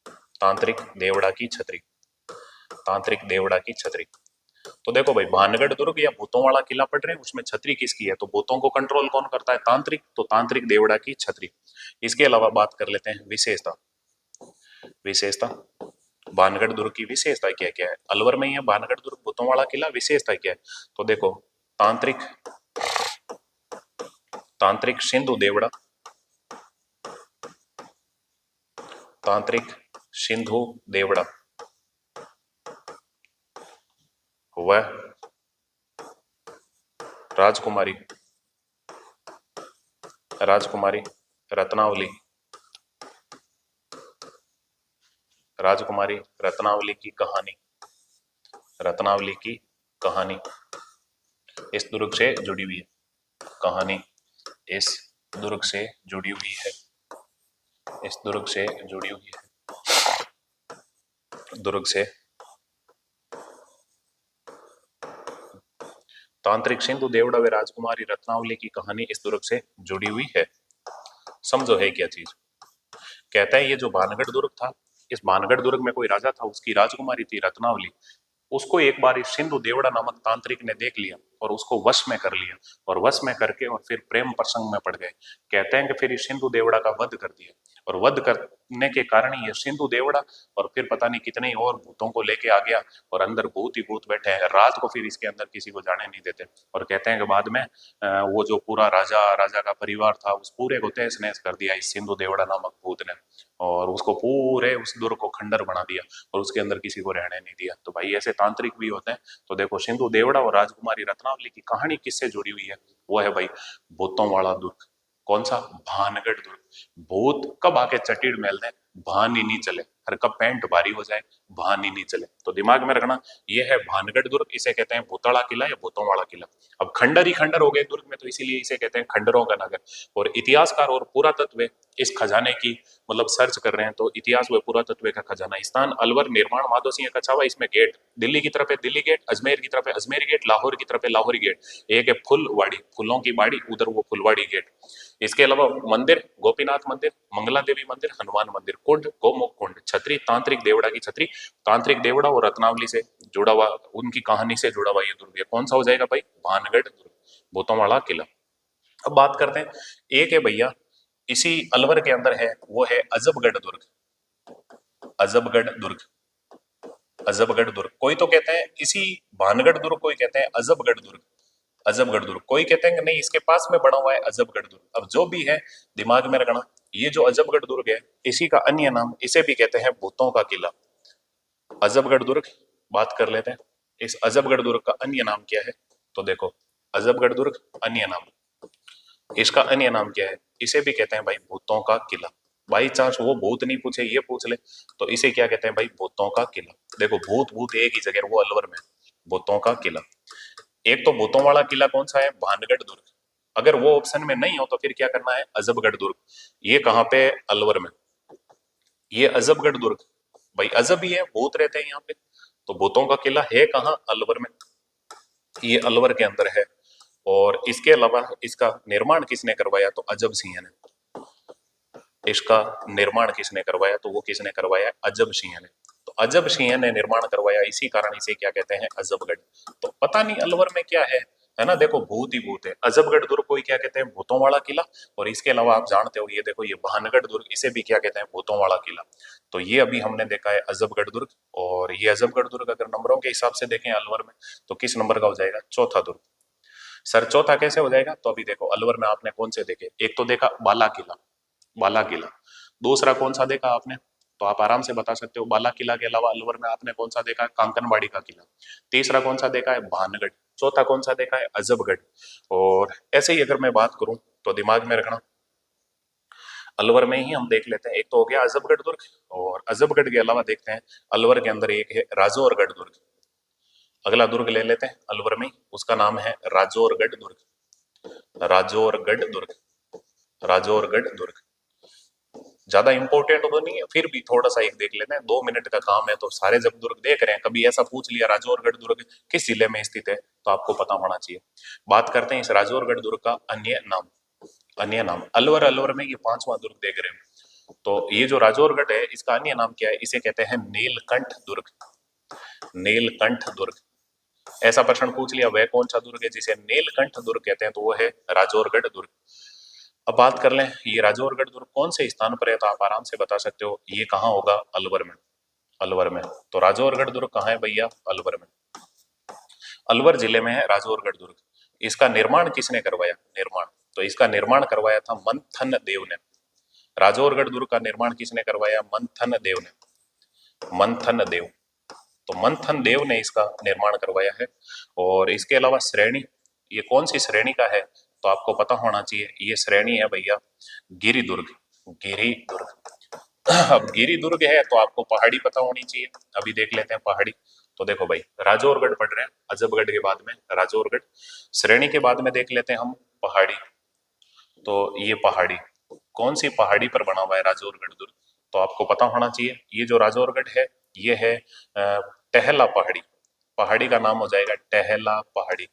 तांत्रिक देवड़ा की छतरी, तांत्रिक देवड़ा की छतरी। तो देखो भाई भानगढ़ दुर्ग या भूतों वाला किला पढ़ रहे हैं, उसमें छतरी किसकी है, तो भूतों को कंट्रोल कौन करता है, तांत्रिक, तो तांत्रिक देवड़ा की छतरी। इसके अलावा बात कर लेते हैं विशेषता, विशेषता भानगढ़ दुर्ग की विशेषता क्या क्या है, अलवर में ही है भानगढ़ दुर्ग भूतों वाला किला, विशेषता क्या है, तो देखो तांत्रिक, तांत्रिक सिंधु देवड़ा, तांत्रिक सिंधु देवड़ा वह राजकुमारी, राजकुमारी रत्नावली, राजकुमारी रत्नावली की कहानी, रत्नावली की कहानी इस दुर्ग से जुड़ी हुई है, कहानी इस दुर्ग से जुड़ी हुई है, इस दुर्ग से जुड़ी हुई है, दुर्ग से। तांत्रिक सिंधु देवड़ा व राजकुमारी रत्नावली की कहानी इस दुर्ग से जुड़ी हुई है। समझो है क्या चीज, कहता है ये जो भानगढ़ दुर्ग था, इस भानगढ़ दुर्ग में कोई राजा था, उसकी राजकुमारी थी रत्नावली, उसको एक बार इस सिंधु देवड़ा नामक तांत्रिक ने देख लिया और उसको वश में कर लिया, और वश में करके और फिर प्रेम प्रसंग में पड़ गए। कहते हैं कि फिर इस सिंधु देवड़ा का वध कर दिया, और वध करने के कारण ये सिंधु देवड़ा और फिर पता नहीं कितने और भूतों को लेके आ गया, और अंदर भूत ही भूत बैठे हैं, रात को फिर इसके अंदर किसी को जाने नहीं देते। और कहते हैं कि बाद में वो जो पूरा राजा राजा का परिवार था उस पूरे को तहस नहस कर दिया इस सिंधु देवड़ा नामक भूत ने, और उसको पूरे उस दुर्ग को खंडर बना दिया और उसके अंदर किसी को रहने नहीं दिया। तो भाई ऐसे तांत्रिक भी होते हैं। तो देखो सिंधु देवड़ा और राजकुमारी रत्नावली की कहानी किससे जुड़ी हुई है, वो है भाई भूतों वाला दुर्ग, कौन सा, भानगढ़ दुर्ग। भूत कब आके चटीड़ मेल दें, भान ही नहीं चले, हर कब पैंट भारी हो जाए, भान ही नहीं चले। तो दिमाग में रखना ये है भानगढ़ दुर्ग, इसे कहते हैं भूताड़ा किला या भूतों वाला किला। अब खंडर ही खंडर हो गए दुर्ग में, तो इसीलिए इसे कहते हैं खंडरों का नगर। और इतिहासकार और पुरातत्व इस खजाने की मतलब सर्च कर रहे हैं, तो इतिहास व पुरातत्व का खजाना, स्थान अलवर, निर्माण माधो सिंह कछावा, इसमें गेट दिल्ली की तरफ है दिल्ली गेट, अजमेर की तरफ है अजमेरी गेट, लाहौर की तरफ है लाहौरी गेट, एक है फुलवाड़ी, फूलों की बाड़ी, उधर वो फुलवाड़ी गेट। इसके अलावा मंदिर गोपीनाथ मंदिर, मंगला देवी मंदिर, हनुमान मंदिर, कुंड गोमुख कुंड, छतरी तांत्रिक देवड़ा की छतरी, तांत्रिक देवड़ा और रत्नावली से जुड़ा हुआ, उनकी कहानी से जुड़ा हुआ ये दुर्ग है। कौन सा हो जाएगा भाई, भानगढ़ दुर्ग, भूतों वाला किला। अब बात करते हैं, एक है भैया इसी अलवर के अंदर है, वो है अजबगढ़ दुर्ग, अजबगढ़ दुर्ग, अजबगढ़ दुर्ग। कोई तो कहते हैं इसी भानगढ़ दुर्ग, कोई कहते हैं अजबगढ़ दुर्ग, अजबगढ़ दुर्ग, कोई कहते हैं कि नहीं इसके पास में बना हुआ है अजबगढ़ दुर्ग। अब जो भी है दिमाग में रखना, ये जो अजबगढ़ दुर्ग है इसी का अन्य नाम, इसे भी कहते हैं भूतों का किला, अजबगढ़ दुर्ग। बात कर लेते हैं इस अजबगढ़ दुर्ग का अन्य नाम क्या है, तो देखो अजबगढ़ दुर्ग अन्य नाम, इसका अन्य नाम क्या है, इसे भी कहते हैं भाई भूतों का किला। बाई चांस वो भूत नहीं पूछे ये पूछ ले, तो इसे क्या कहते हैं भाई, भूतों का किला। देखो भूत भूत एक ही जगह, वो अलवर में, भूतों का किला। एक तो भूतों वाला किला कौन सा है, भानगढ़ दुर्ग, अगर वो ऑप्शन में नहीं हो तो फिर क्या करना है, अजबगढ़ दुर्ग। ये कहाँ पे, अलवर में, ये अजबगढ़ दुर्ग, भाई अजब ही है, भूत रहते हैं यहाँ पे, तो भूतों का किला है कहाँ, अलवर में, ये अलवर के अंदर है। और इसके अलावा इसका निर्माण किसने करवाया, तो अजब सिंह ने, इसका निर्माण किसने करवाया, तो वो किसने करवाया, अजब सिंह ने। तो अजब सिंह ने निर्माण करवाया, इसी कारण इसे क्या कहते हैं, अजबगढ़। तो पता नहीं अलवर में क्या है, है ना। देखो भूत ही भूत है। अजबगढ़ दुर्ग को ही क्या कहते हैं, भूतों वाला किला। और इसके अलावा आप जानते हो, ये देखो ये भानगढ़ दुर्ग, इसे भी क्या कहते हैं, भूतों वाला किला। तो ये अभी हमने देखा है अजबगढ़ दुर्ग। और ये अजबगढ़ दुर्ग अगर नंबरों के हिसाब से देखें अलवर में, तो किस नंबर का हो जाएगा, चौथा दुर्ग। सर चौथा कैसे हो जाएगा, तो अभी देखो अलवर में आपने कौन से देखे, एक तो देखा बाला किला, बाला किला। दूसरा कौन सा देखा आपने, तो आप आराम से बता सकते हो, बाला किला के अलावा अलवर में आपने कौन सा देखा है, कांकनबाड़ी का किला। तीसरा कौन सा देखा है, भानगढ़। चौथा कौन सा देखा है, अजबगढ़। और ऐसे ही अगर मैं बात करूं तो दिमाग में रखना, अलवर में ही हम देख लेते हैं, एक तो हो गया अजबगढ़ दुर्ग, और अजबगढ़ के अलावा देखते हैं अलवर के अंदर एक है राजौरगढ़ दुर्ग। अगला दुर्ग ले लेते हैं अलवर में, उसका नाम है राजौरगढ़ दुर्ग। राजौरगढ़ दुर्ग, राजौरगढ़ दुर्ग। ज्यादा इंपॉर्टेंट तो नहीं है, फिर भी थोड़ा सा एक देख लेते हैं, 2 मिनट का काम है, तो सारे जब दुर्ग देख रहे हैं, कभी ऐसा पूछ लिया राजौरगढ़ दुर्ग किस जिले में स्थित है, तो आपको पता होना चाहिए। बात करते हैं इस राजौरगढ़ दुर्ग का अन्य नाम। अन्य नाम अलवर, अलवर में ये पांचवा दुर्ग देख रहे हैं। तो ये जो राजौरगढ़ है, इसका अन्य नाम क्या है, इसे कहते हैं नीलकंठ दुर्ग। नीलकंठ दुर्ग। ऐसा प्रश्न पूछ लिया, वह कौन सा दुर्ग है जिसे नीलकंठ दुर्ग कहते हैं, तो वो है राजौरगढ़ दुर्ग। अब बात कर लें ये राजौरगढ़ दुर्ग कौन से स्थान पर है, तो आप आराम से बता सकते हो, ये कहाँ होगा, अलवर में। अलवर में। तो राजौरगढ़ दुर्ग कहाँ है भैया, अलवर में। अलवर जिले में है राजौरगढ़ दुर्ग। इसका निर्माण किसने करवाया, निर्माण, तो इसका निर्माण करवाया था मंथन देव ने। राजौरगढ़ दुर्ग का निर्माण किसने करवाया, मंथन देव ने। मंथन देव। तो मंथन देव ने इसका निर्माण करवाया है। और इसके अलावा श्रेणी, ये कौन सी श्रेणी का है, तो आपको पता होना चाहिए, ये श्रेणी है भैया गिरी दुर्ग। गिरी दुर्ग। अब गिरी दुर्ग है तो आपको पहाड़ी पता होनी चाहिए। अभी देख लेते हैं पहाड़ी। तो देखो भाई राजौरगढ़ पढ़ रहे हैं, अजबगढ़ के बाद में राजौरगढ़, श्रेणी के बाद में देख लेते हैं हम पहाड़ी। तो ये पहाड़ी, कौन सी पहाड़ी पर बना हुआ है राजौरगढ़ दुर्ग, तो आपको पता होना चाहिए, ये जो राजौरगढ़ है ये है टहला पहाड़ी। पहाड़ी का नाम हो जाएगा टहला पहाड़ी।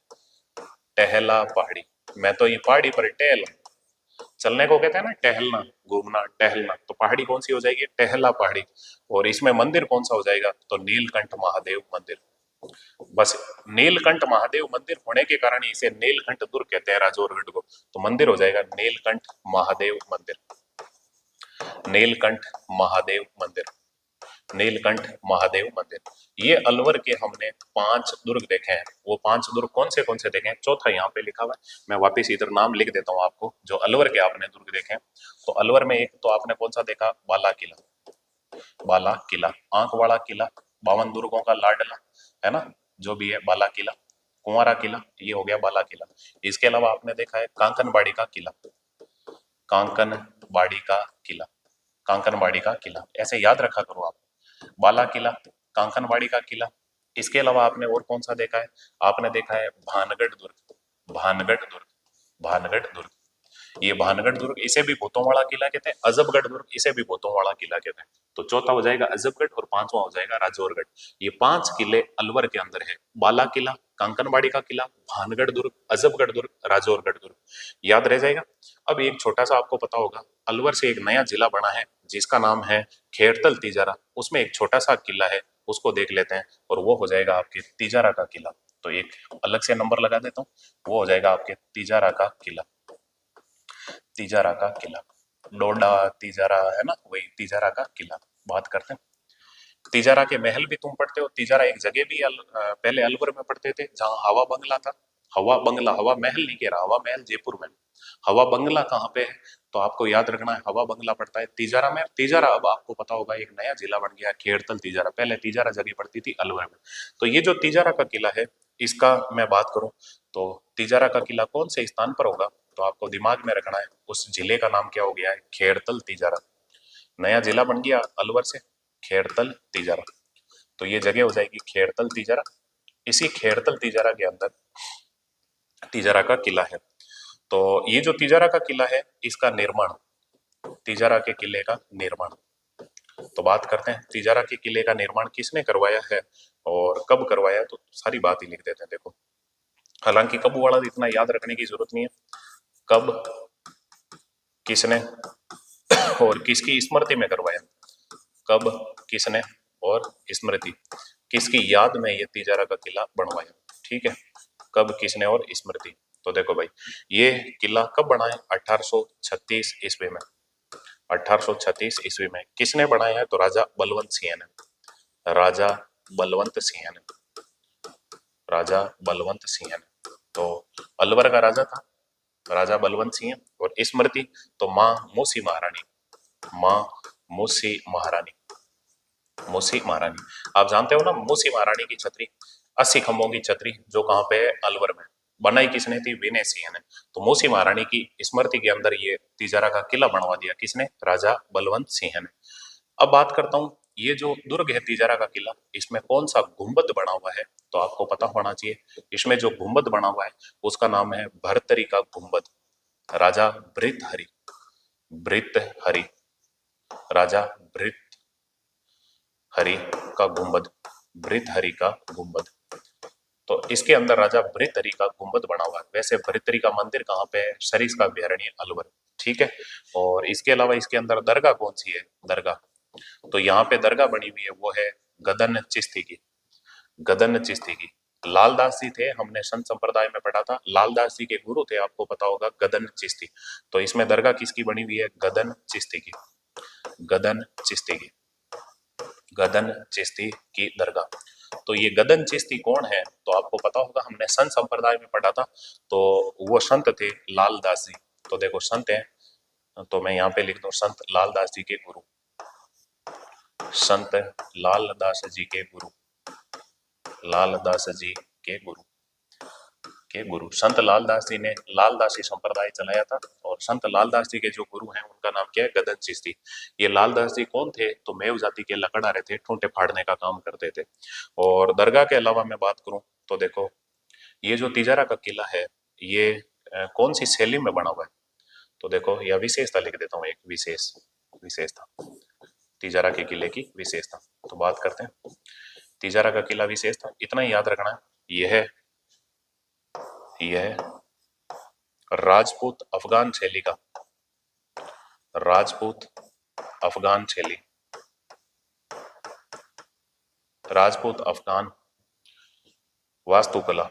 टहला पहाड़ी। मैं तो ये पहाड़ी पर टहल, चलने को कहते हैं ना, टहलना, घूमना, टहलना, तो पहाड़ी कौन सी हो जाएगी, टहला पहाड़ी। और इसमें मंदिर कौन सा हो जाएगा, तो नीलकंठ महादेव मंदिर। बस नीलकंठ महादेव मंदिर होने के कारण इसे नीलकंठ दुर्ग कहते हैं राजौरगढ़ को। तो मंदिर हो जाएगा नीलकंठ महादेव मंदिर। नीलकंठ महादेव मंदिर। नीलकंठ महादेव मंदिर। ये अलवर के हमने 5 दुर्ग देखे हैं। वो 5 दुर्ग कौन से देखे हैं, चौथा यहाँ पे लिखा हुआ है, मैं वापिस इधर नाम लिख देता हूँ आपको, जो अलवर के आपने दुर्ग देखे हैं। तो अलवर में एक तो आपने कौन सा देखा, बाला किला। बाला किला, आंख वाला किला, 52 दुर्गों का लाडला, है ना, जो भी है बाला किला। कुंवारा किला, ये हो गया बाला किला। इसके अलावा आपने देखा है कांकनबाड़ी का किला। कांकनबाड़ी का किला। कांकनबाड़ी का किला, ऐसे याद रखा करो आप, बाला किला, कांकनबाड़ी का किला। इसके अलावा आपने और कौन सा देखा है, आपने देखा है भानगढ़ दुर्ग। भानगढ़ दुर्ग। भानगढ़ दुर्ग। ये भानगढ़ दुर्ग, इसे भी भूतों वाला किला कहते हैं। अजबगढ़ दुर्ग, इसे भी भूतों वाला किला कहते हैं। तो चौथा हो जाएगा अजबगढ़ और पांचवा हो जाएगा राजौरगढ़। ये 5 किले अलवर के अंदर है, बाला किला, कांकनबाड़ी का किला, भानगढ़ दुर्ग, अजबगढ़ दुर्ग, राजौरगढ़ दुर्ग। याद रह जाएगा। अब एक छोटा सा आपको पता होगा, अलवर से एक नया जिला बना है जिसका नाम है खेड़तल तिजारा। उसमें एक छोटा सा किला है, उसको देख लेते हैं, और वो हो जाएगा आपके तिजारा का किला। तो एक अलग से नंबर लगा देता हूँ, वो हो जाएगा आपके तिजारा का किला। तिजारा का किला, डोडा तिजारा है ना, वही तिजारा का किला। बात करते हैं तिजारा के महल भी तुम पढ़ते हो। तिजारा एक जगह भी पहले अलवर में पढ़ते थे जहाँ हवा बंगला था। हवा बंगला, हवा महल नहीं कह रहा, हवा महल जयपुर में। हवा बंगला कहाँ पे है, तो आपको याद रखना है, हवा बंगला पड़ता है तिजारा में। तिजारा अब आपको पता होगा एक नया जिला बन गया खेड़तल तिजारा, पहले तिजारा जगह पड़ती थी अलवर में। तो ये जो तिजारा का किला है, इसका मैं बात करूं तो तिजारा का किला कौन से स्थान पर होगा, तो आपको दिमाग में रखना है उस जिले का नाम क्या हो गया है, खेड़तल तिजारा। नया जिला बन गया अलवर से, खेड़तल तिजारा। तो ये जगह हो जाएगी खेड़तल तिजारा। इसी खेड़तल तिजारा के अंदर तिजारा का किला है। तो ये जो तिजारा का किला है, इसका निर्माण, तिजारा के किले का निर्माण, तो बात करते हैं तिजारा के किले का निर्माण किसने करवाया है और कब करवाया, तो सारी बात ही लिख देते हैं। देखो, हालांकि कब वाला इतना याद रखने की जरूरत नहीं है, कब, किसने और किसकी स्मृति में करवाया। कब, किसने और स्मृति, किसकी याद में ये तिजारा का किला बनवाया। ठीक है, कब, किसने और स्मृति। तो देखो भाई, ये किला कब बना है? 1836 ईस्वी में। 1836 ईस्वी में किसने बनाया है? तो राजा बलवंत सिंह ने। राजा बलवंत सिंह ने। राजा बलवंत सिंह ने। तो अलवर का राजा था राजा बलवंत सिंह। और स्मृति तो माँ मूसी महारानी। माँ मूसी महारानी। मूसी महारानी, आप जानते हो ना मूसी महारानी की छतरी, 80 खंभों की छतरी, जो कहाँ पे है? अलवर में। बनाई किसने थी? विनय सिंह ने। तो मूसी महारानी की स्मृति के अंदर ये तिजारा का किला बनवा दिया किसने? राजा बलवंत सिंह ने। अब बात करता हूँ, ये जो दुर्ग है तिजारा का किला, इसमें कौन सा गुंबद बना हुआ है? तो आपको पता होना चाहिए। इसमें जो गुंबद बना हुआ है उसका नाम है भर्तरी का गुंबद। राजा भृतहरि। भृतहरि। राजा भृतहरि का गुंबद। भृतहरि का गुंबद। तो इसके अंदर राजा भृतहरि का गुंबद बना हुआ है। वैसे भृतहरि का मंदिर कहाँ पे है? सरिस्का अभ्यारण्य अलवर। ठीक है। और इसके अलावा इसके अंदर दरगाह कौन सी है? दरगाह, तो यहाँ पे दरगाह बनी हुई है, वो है गदन चिश्ती की। गदन चिश्ती की। लालदास जी थे, हमने संत संप्रदाय में पढ़ा था, लालदास जी के गुरु थे, आपको पता होगा, गदन चिश्ती। तो इसमें दरगाह किसकी बनी हुई है? गदन चिश्ती की। गदन चिश्ती की। गदन चिश्ती की दरगाह। तो ये गदन चिश्ती कौन है? तो आपको पता होगा, हमने संत संप्रदाय में पढ़ा था। तो वो संत थे लालदास जी। तो देखो संत है, तो मैं यहाँ पे लिख दूं संत लालदास जी के गुरु। संत लालदास जी के गुरु। लालदास जी के गुरु। के गुरु संत लालदास जी ने लालदासी संप्रदाय चलाया था। और संत लालदास जी के जो गुरु हैं उनका नाम क्या है? गदन चिश्ती। ये लालदास जी कौन थे? तो मेव जाति के लकड़हारे थे, ठूंठे फाड़ने का काम करते थे। और दरगाह के अलावा मैं बात करूं तो देखो, ये जो तिजारा का किला है, ये कौन सी शैली में बना हुआ है? तो देखो, यह विशेषता लिख देता हूँ, एक विशेषता, तिजारा के किले की विशेषता। तो बात करते हैं तिजारा का किला विशेषता, इतना ही याद रखना, यह राजपूत अफगान शैली का, राजपूत अफगान शैली, राजपूत अफगान वास्तुकला,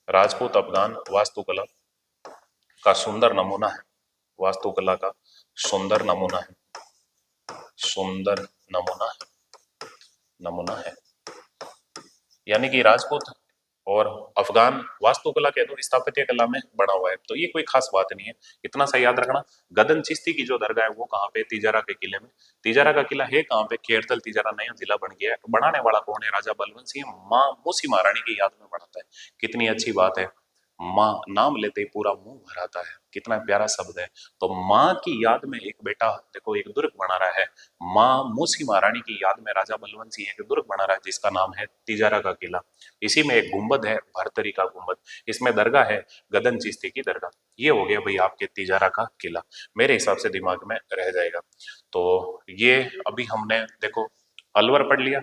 राजपूत अफगान वास्तुकला का सुंदर नमूना है। वास्तुकला का सुंदर नमूना है। सुंदर नमूना है। नमूना है, यानी कि राजपूत और अफगान वास्तुकला के दो स्थापत्य कला में बना हुआ है। तो ये कोई खास बात नहीं है, इतना सा याद रखना। गदन चिश्ती की जो दरगाह है वो कहाँ पे? तिजारा के किले में। तिजारा का किला है कहाँ पे? खेरतल। तिजारा नया जिला बन गया है। बनाने वाला कौन है? राजा बलवंत सिंह। माँ मूसी महारानी की याद में बनाता है। कितनी अच्छी बात है, माँ नाम लेते ही पूरा मुंह भर आता है, कितना प्यारा शब्द है। तो माँ की याद में एक बेटा देखो एक दुर्ग बना रहा है। माँ मूसी महारानी की याद में राजा बलवंत सिंह एक दुर्ग बना रहा है जिसका नाम है तिजारा का किला। इसी में एक गुंबद है, भरतरी का गुंबद। इसमें दरगाह है, गदन चिश्ती की दरगाह। ये हो गया भाई आपके तिजारा का किला, मेरे हिसाब से दिमाग में रह जाएगा। तो ये अभी हमने देखो अलवर पढ़ लिया,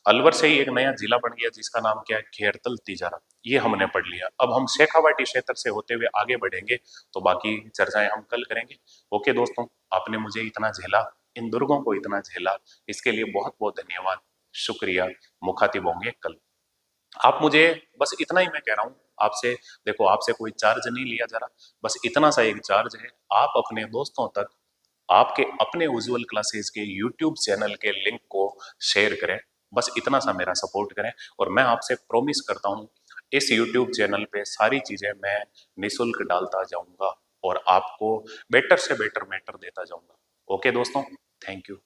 अलवर से ही एक नया जिला बन गया जिसका नाम क्या है? खेरतल तिजारा। ये हमने पढ़ लिया। अब हम शेखावाटी क्षेत्र से होते हुए आगे बढ़ेंगे, तो बाकी चर्चाएं हम कल करेंगे। ओके दोस्तों, आपने मुझे इतना झेला, इन दुर्गों को इतना झेला, इसके लिए बहुत बहुत धन्यवाद, शुक्रिया। मुखातिब होंगे कल। आप मुझे बस इतना ही मैं कह रहा हूँ आपसे, देखो आपसे कोई चार्ज नहीं लिया जा रहा, बस इतना सा एक चार्ज है, आप अपने दोस्तों तक आपके अपने उज्जवल क्लासेस के यूट्यूब चैनल के लिंक को शेयर करें। बस इतना सा मेरा सपोर्ट करें। और मैं आपसे प्रॉमिस करता हूँ इस यूट्यूब चैनल पे सारी चीजें मैं निशुल्क डालता जाऊंगा और आपको बेटर से बेटर मैटर देता जाऊंगा। ओके दोस्तों, थैंक यू।